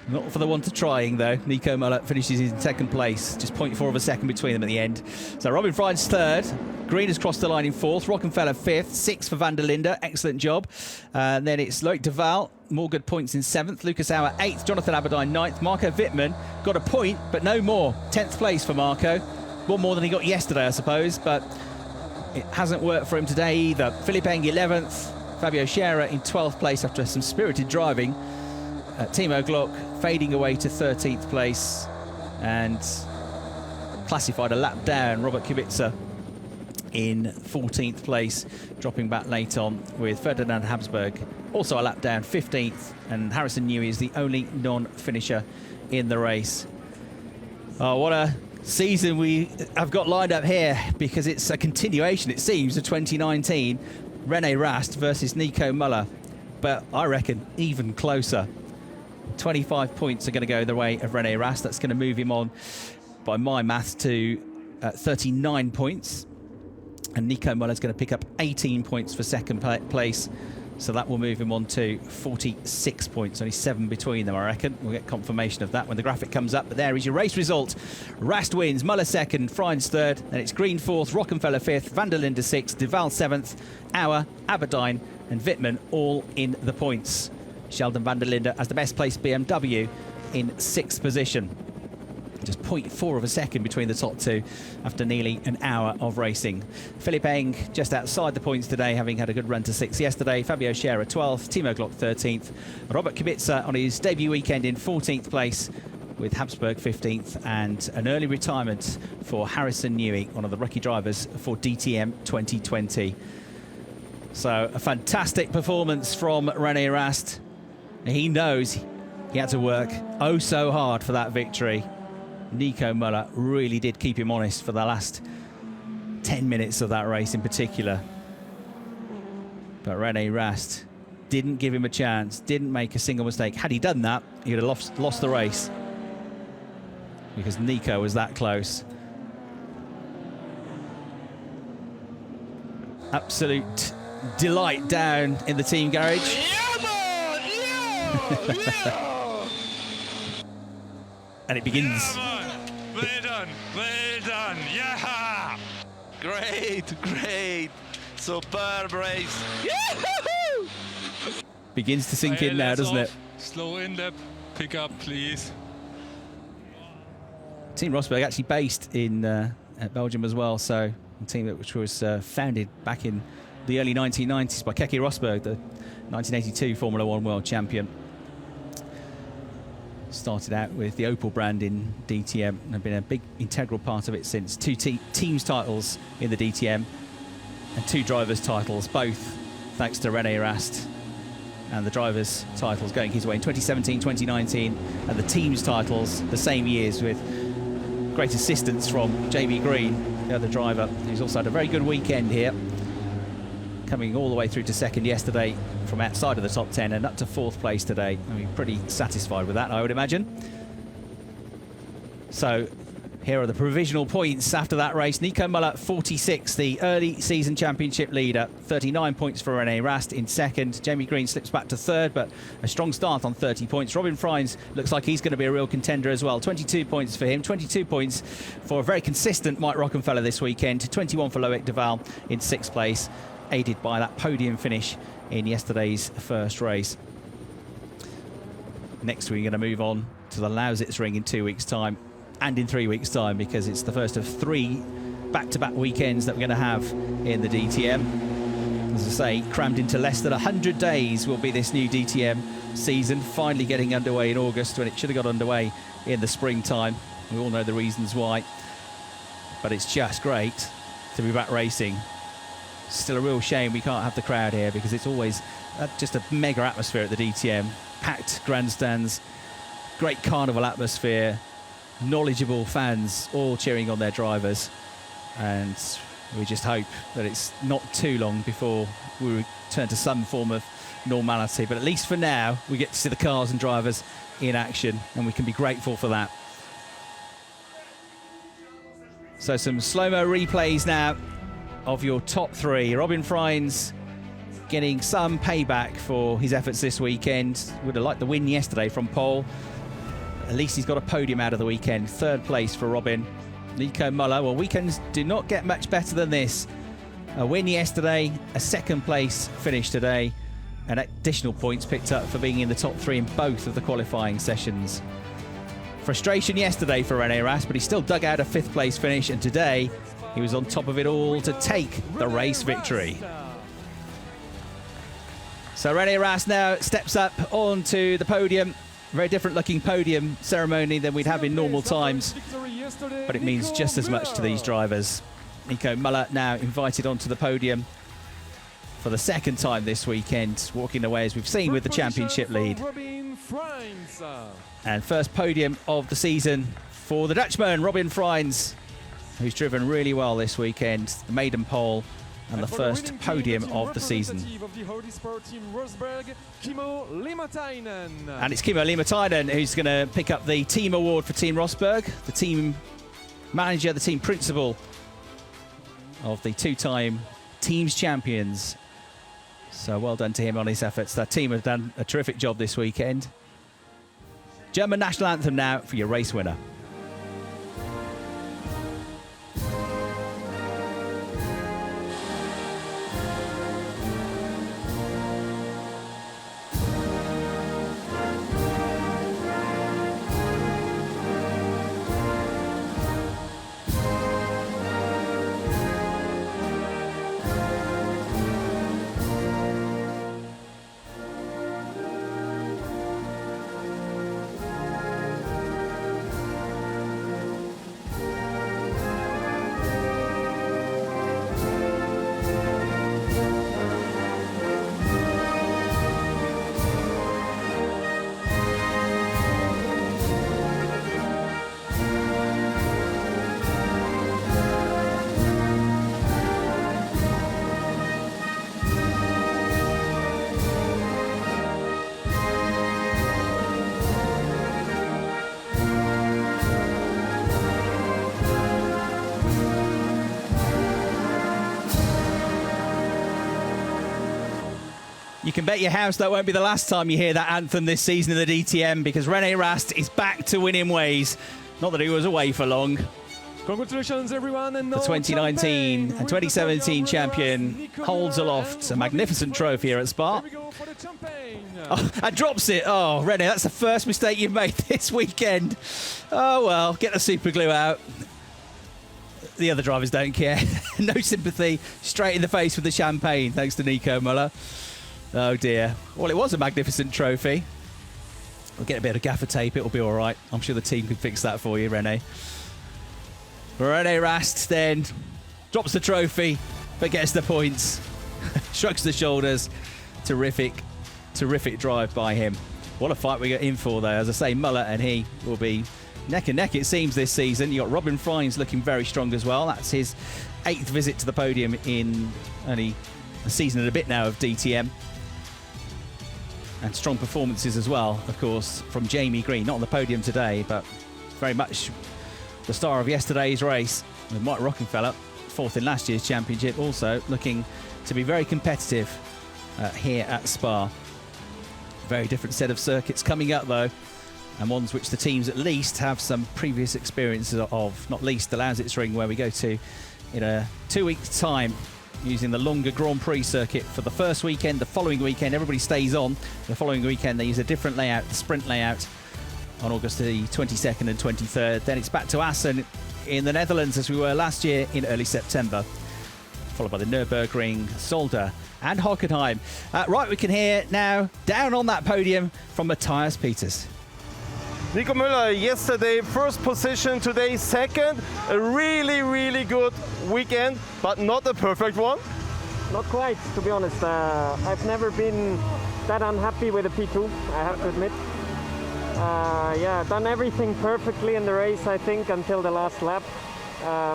Not for the want of trying, though. Nico Müller finishes in second place. Just 0.4 of a second between them at the end. So Robin Freund's third. Green has crossed the line in fourth. Rockenfeller fifth. Sixth for Van der Linde. Excellent job. Then it's Loic de Waal. More good points in seventh. Lucas Auer eighth. Jonathan Aberdeen ninth. Marco Wittmann got a point, but no more. 10th place for Marco. One more than he got yesterday, I suppose, but it hasn't worked for him today either. Philippe Eng 11th, Fabio Scherer in 12th place after some spirited driving. Timo Glock fading away to 13th place and classified a lap down. Robert Kubica in 14th place, dropping back late on with Ferdinand Habsburg also a lap down, 15th, and Harrison Newey is the only non-finisher in the race. Oh, what a season we have got lined up here, because it's a continuation, it seems, of 2019. René Rast versus Nico Müller, but I reckon even closer. 25 points are going to go the way of René Rast. That's going to move him on, by my maths, to 39 points. And Nico Müller's going to pick up 18 points for second place. So that will move him on to 46 points, only 7 between them, I reckon. We'll get confirmation of that when the graphic comes up. But there is your race result. Rast wins, Müller second, Freund's third, then it's Green fourth, Rockenfeller fifth, Van der Linde sixth, de Waal seventh, Auer, Aberdeen and Wittmann all in the points. Sheldon Van der Linde as the best placed BMW in 6th position. Just 0.4 of a second between the top two after nearly an hour of racing. Philippe Eng just outside the points today, having had a good run to 6th yesterday. Fabio Scherer 12th, Timo Glock 13th. Robert Kubica on his debut weekend in 14th place, with Habsburg 15th, and an early retirement for Harrison Newey, one of the rookie drivers for DTM 2020. So a fantastic performance from René Rast. He knows he had to work oh so hard for that victory. Nico Müller really did keep him honest for the last 10 minutes of that race in particular. But René Rast didn't give him a chance, didn't make a single mistake. Had he done that, he would have lost the race, because Nico was that close. Absolute delight down in the team garage. Yeah, man! Yeah! Yeah! And it begins. Yeah, man. Well done, yeah! Great, superb race. Yahoo! Begins to sink in now, doesn't it? Slow in lap, pick up please. Team Rosberg actually based in Belgium as well, so a team which was founded back in the early 1990s by Keke Rosberg, the 1982 Formula One world champion. Started out with the Opel brand in DTM and have been a big integral part of it since. 2 teams titles in the DTM and 2 drivers titles, both thanks to René Rast. And the drivers titles going his way in 2017, 2019, and the teams titles the same years, with great assistance from Jamie Green, the other driver, who's also had a very good weekend here, coming all the way through to second yesterday from outside of the top 10 and up to 4th place today. I mean, pretty satisfied with that, I would imagine. So here are the provisional points after that race. Nico Müller, 46, the early season championship leader. 39 points for René Rast in second. Jamie Green slips back to third, but a strong start on 30 points. Robin Freins looks like he's going to be a real contender as well. 22 points for him. 22 points for a very consistent Mike Rockenfeller this weekend. 21 for Loic Duval in 6th place, aided by that podium finish in yesterday's first race. Next, we're going to move on to the Lausitz Ring in 2 weeks' time. And in 3 weeks' time, because it's the first of 3 back-to-back weekends that we're going to have in the DTM. As I say, crammed into less than 100 days will be this new DTM season, finally getting underway in August when it should have got underway in the springtime. We all know the reasons why, but it's just great to be back racing. Still a real shame we can't have the crowd here, because it's always just a mega atmosphere at the DTM. Packed grandstands, great carnival atmosphere, knowledgeable fans all cheering on their drivers, and we just hope that it's not too long before we return to some form of normality. But at least for now, we get to see the cars and drivers in action, and we can be grateful for that. So some slow-mo replays now of your top 3. Robin Freins getting some payback for his efforts this weekend. Would have liked the win yesterday from pole. At least he's got a podium out of the weekend. 3rd place for Robin. Nico Müller, well, weekends do not get much better than this. A win yesterday, a 2nd place finish today, and additional points picked up for being in the top 3 in both of the qualifying sessions. Frustration yesterday for René Rast, but he still dug out a 5th place finish, and today he was on top of it all to take the race victory. So René Rast now steps up onto the podium. Very different looking podium ceremony than we'd have in normal times, but it means just as much to these drivers. Nico Müller now invited onto the podium for the 2nd time this weekend, walking away, as we've seen, with the championship lead. And first podium of the season for the Dutchman, Robin Freins, who's driven really well this weekend. The maiden pole and the first podium of the season. And it's Kimmo Limatainen who's going to pick up the team award for Team Rosberg, the team manager, the team principal of the 2-time teams champions. So well done to him on his efforts. That team have done a terrific job this weekend. German national anthem now for your race winner. You can bet your house that won't be the last time you hear that anthem this season in the DTM, because René Rast is back to winning ways. Not that he was away for long. Congratulations, everyone. And the 2019 and 2017 champion holds aloft a magnificent trophy here at Spa. Oh, and drops it. Oh, René, that's the first mistake you've made this weekend. Oh, well, get the super glue out. the other drivers don't care. No sympathy, straight in the face with the champagne, thanks to Nico Müller. Oh dear. Well, it was a magnificent trophy. We'll get a bit of gaffer tape, it'll be all right. I'm sure the team can fix that for you, Rene. Rene Rast then drops the trophy, but gets the points. Shrugs the shoulders. Terrific drive by him. What a fight we got in for, though. As I say, Müller and he will be neck and neck, it seems, this season. You got Robin Freins looking very strong as well. That's his 8th visit to the podium in only a season and a bit now of DTM. And strong performances as well, of course, from Jamie Green. Not on the podium today, but very much the star of yesterday's race. With Mike Rockenfeller, 4th in last year's championship, also looking to be very competitive here at Spa. Very different set of circuits coming up, though, and ones which the teams at least have some previous experiences of, not least the Lausitz Ring, where we go to in a 2 weeks' time, using the longer Grand Prix circuit for the first weekend. The following weekend, everybody stays on. The following weekend, they use a different layout, the sprint layout, on August the 22nd and 23rd. Then it's back to Assen in the Netherlands, as we were last year in early September, followed by the Nürburgring, Zolder and Hockenheim. Right, we can hear now, down on that podium, from Matthias Peters. Nico Müller, yesterday first position, today second. A really, really good weekend, but not a perfect one. Not quite, to be honest. I've never been that unhappy with the P2, I have to admit. Yeah, done everything perfectly in the race, I think, until the last lap.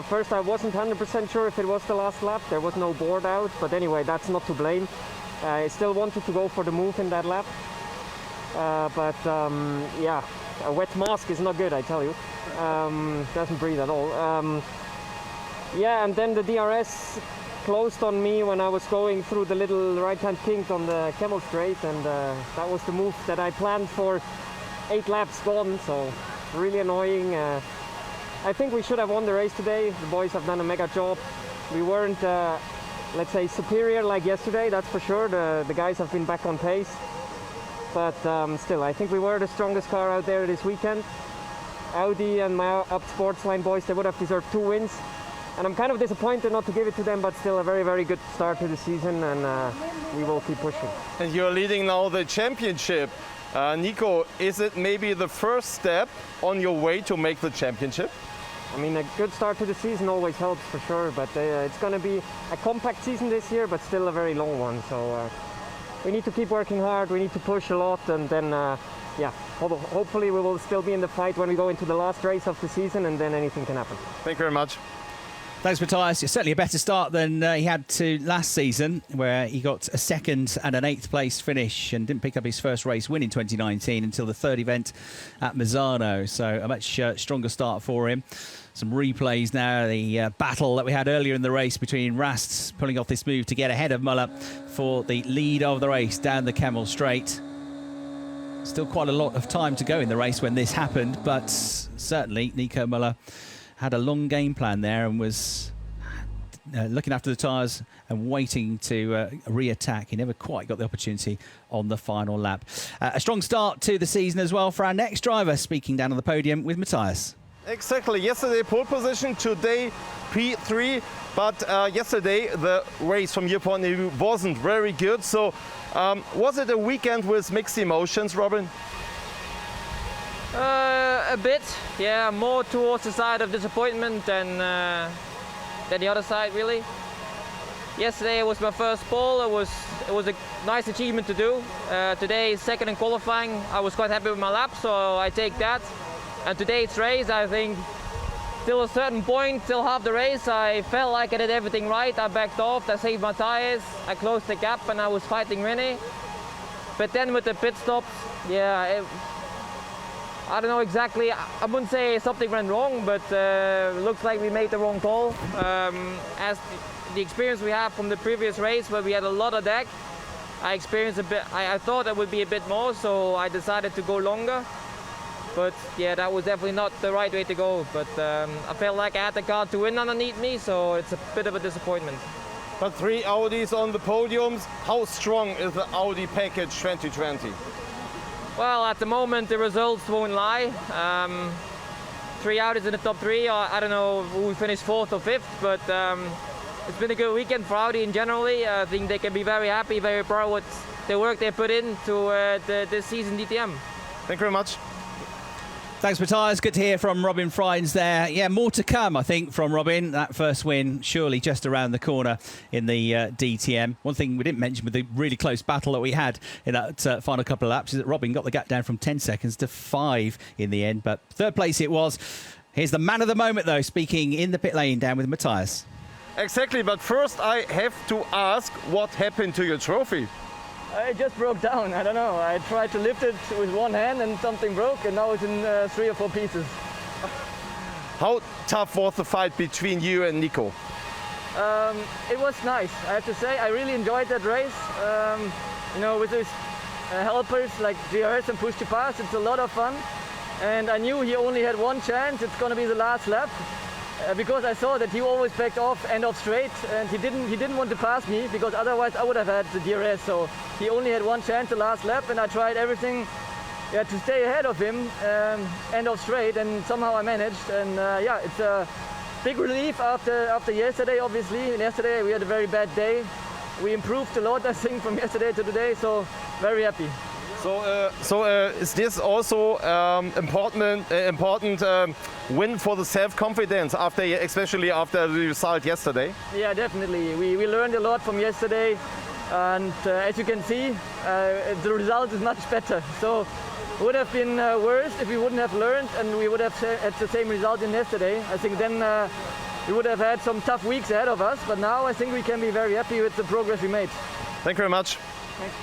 First, I wasn't 100% sure if it was the last lap. There was no board out, but anyway, that's not to blame. I still wanted to go for the move in that lap. Yeah, a wet mask is not good, I tell you. Doesn't breathe at all. Yeah, and then the DRS closed on me when I was going through the little right-hand kink on the Camel Straight, and that was the move that I planned for 8 laps gone, so really annoying. I think we should have won the race today. The boys have done a mega job. We weren't, let's say, superior like yesterday, that's for sure. The guys have been back on pace. But still, I think we were the strongest car out there this weekend. Audi and my Up Sportsline boys, they would have deserved 2 wins. And I'm kind of disappointed not to give it to them, but still a very, very good start to the season, and we will keep pushing. And you're leading now the championship. Nico, is it maybe the first step on your way to make the championship? I mean, a good start to the season always helps for sure, but it's going to be a compact season this year, but still a very long one. So we need to keep working hard, we need to push a lot, and then, yeah, hopefully we will still be in the fight when we go into the last race of the season, and then anything can happen. Thank you very much. Thanks, Matthias. It's certainly a better start than he had to last season, where he got a 2nd and an 8th place finish and didn't pick up his first race win in 2019 until the 3rd event at Misano. So a much stronger start for him. Some replays now, the battle that we had earlier in the race between Rast pulling off this move to get ahead of Müller for the lead of the race down the Camel Straight. Still quite a lot of time to go in the race when this happened, but certainly Nico Müller had a long game plan there and was looking after the tyres and waiting to re-attack. He never quite got the opportunity on the final lap. A strong start to the season as well for our next driver, speaking down on the podium with Matthias. Exactly. Yesterday pole position, today P3. But yesterday the race from your point of view wasn't very good. So was it a weekend with mixed emotions, Robin? A bit, yeah, more towards the side of disappointment than the other side, really. Yesterday was my first pole. It was a nice achievement to do. Today, 2nd in qualifying. I was quite happy with my lap, so I take that. And today's race, I think, till a certain point, till half the race, I felt like I did everything right. I backed off, I saved my tires, I closed the gap, and I was fighting Rene. But then with the pit stops, yeah, I don't know exactly, I wouldn't say something went wrong, but looks like we made the wrong call. As the experience we have from the previous race where we had a lot of deck, I experienced a bit, I thought it would be a bit more, so I decided to go longer. But yeah, that was definitely not the right way to go. But I felt like I had the car to win underneath me, so it's a bit of a disappointment. But 3 Audis on the podiums. How strong is the Audi package 2020? Well, at the moment the results won't lie. 3 Audis in the top 3, or I don't know who finished 4th or 5th, but it's been a good weekend for Audi in generally. I think they can be very happy, very proud with the work they put into this season DTM. Thank you very much. Thanks, Matthias. Good to hear from Robin Freins there. Yeah, more to come, I think, from Robin. That first win, surely just around the corner in the DTM. One thing we didn't mention with the really close battle that we had in that final couple of laps is that Robin got the gap down from 10 seconds to 5 in the end. But third place it was. Here's the man of the moment, though, speaking in the pit lane down with Matthias. Exactly, but first I have to ask what happened to your trophy. It just broke down. I don't know. I tried to lift it with one hand and something broke, and now it's in 3 or 4 pieces. How tough was the fight between you and Nico? It was nice, I have to say. I really enjoyed that race. You know, with his helpers like DRS and push to pass, it's a lot of fun. And I knew he only had one chance. It's going to be the last lap. Because I saw that he always backed off end of straight, and he didn't want to pass me, because otherwise I would have had the DRS. So he only had one chance the last lap, and I tried everything to stay ahead of him end of straight, and somehow I managed. And yeah, it's a big relief after yesterday. Obviously, yesterday we had a very bad day. We improved a lot, I think, from yesterday to today. So very happy. So is this also important win for the self-confidence especially after the result yesterday? Yeah, definitely. We learned a lot from yesterday, and as you can see, the result is much better. So it would have been worse if we wouldn't have learned and we would have had the same result in yesterday. I think then we would have had some tough weeks ahead of us, but now I think we can be very happy with the progress we made. Thank you very much. Thanks.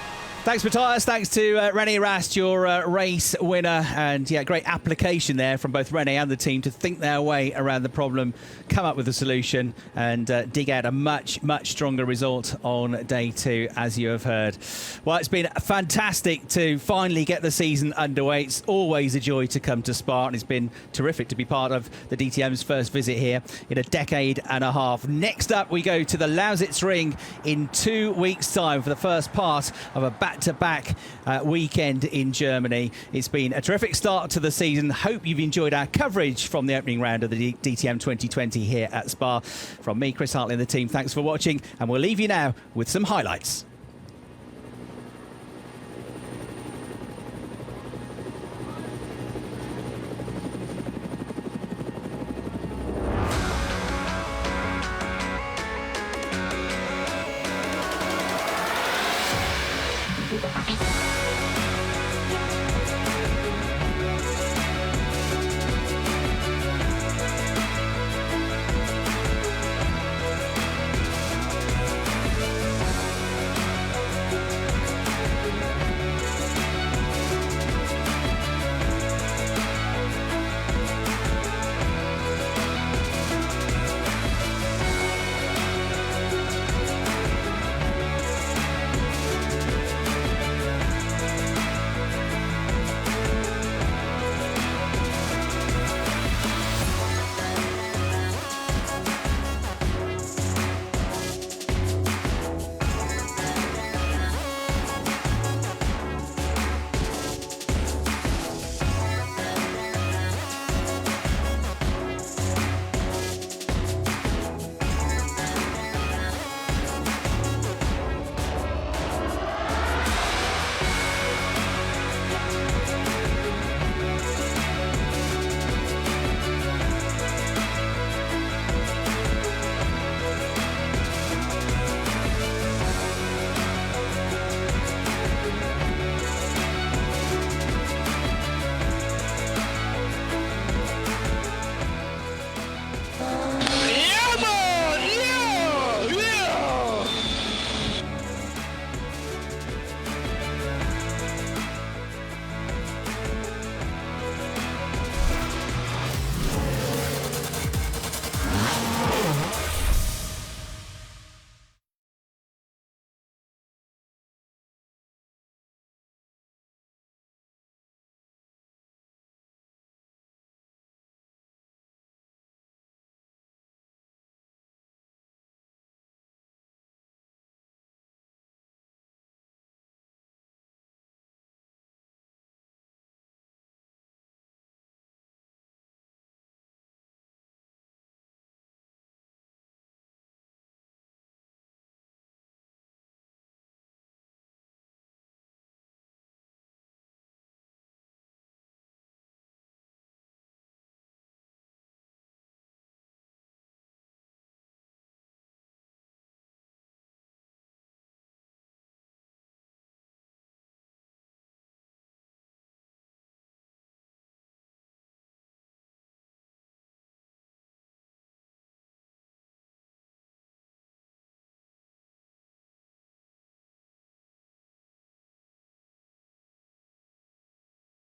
Thanks, Matthias. Thanks to René Rast, your race winner. And yeah, great application there from both René and the team to think their way around the problem, come up with a solution, and dig out a much, much stronger result on day 2, as you have heard. Well, it's been fantastic to finally get the season underway. It's always a joy to come to Spa, and it's been terrific to be part of the DTM's first visit here in a decade and a half. Next up, we go to the Lausitz Ring in 2 weeks' time for the first part of a back-to-back weekend in Germany. It's been a terrific start to the season. Hope you've enjoyed our coverage from the opening round of the DTM 2020 here at Spa. From me, Chris Hartley, and the team, thanks for watching, and we'll leave you now with some highlights.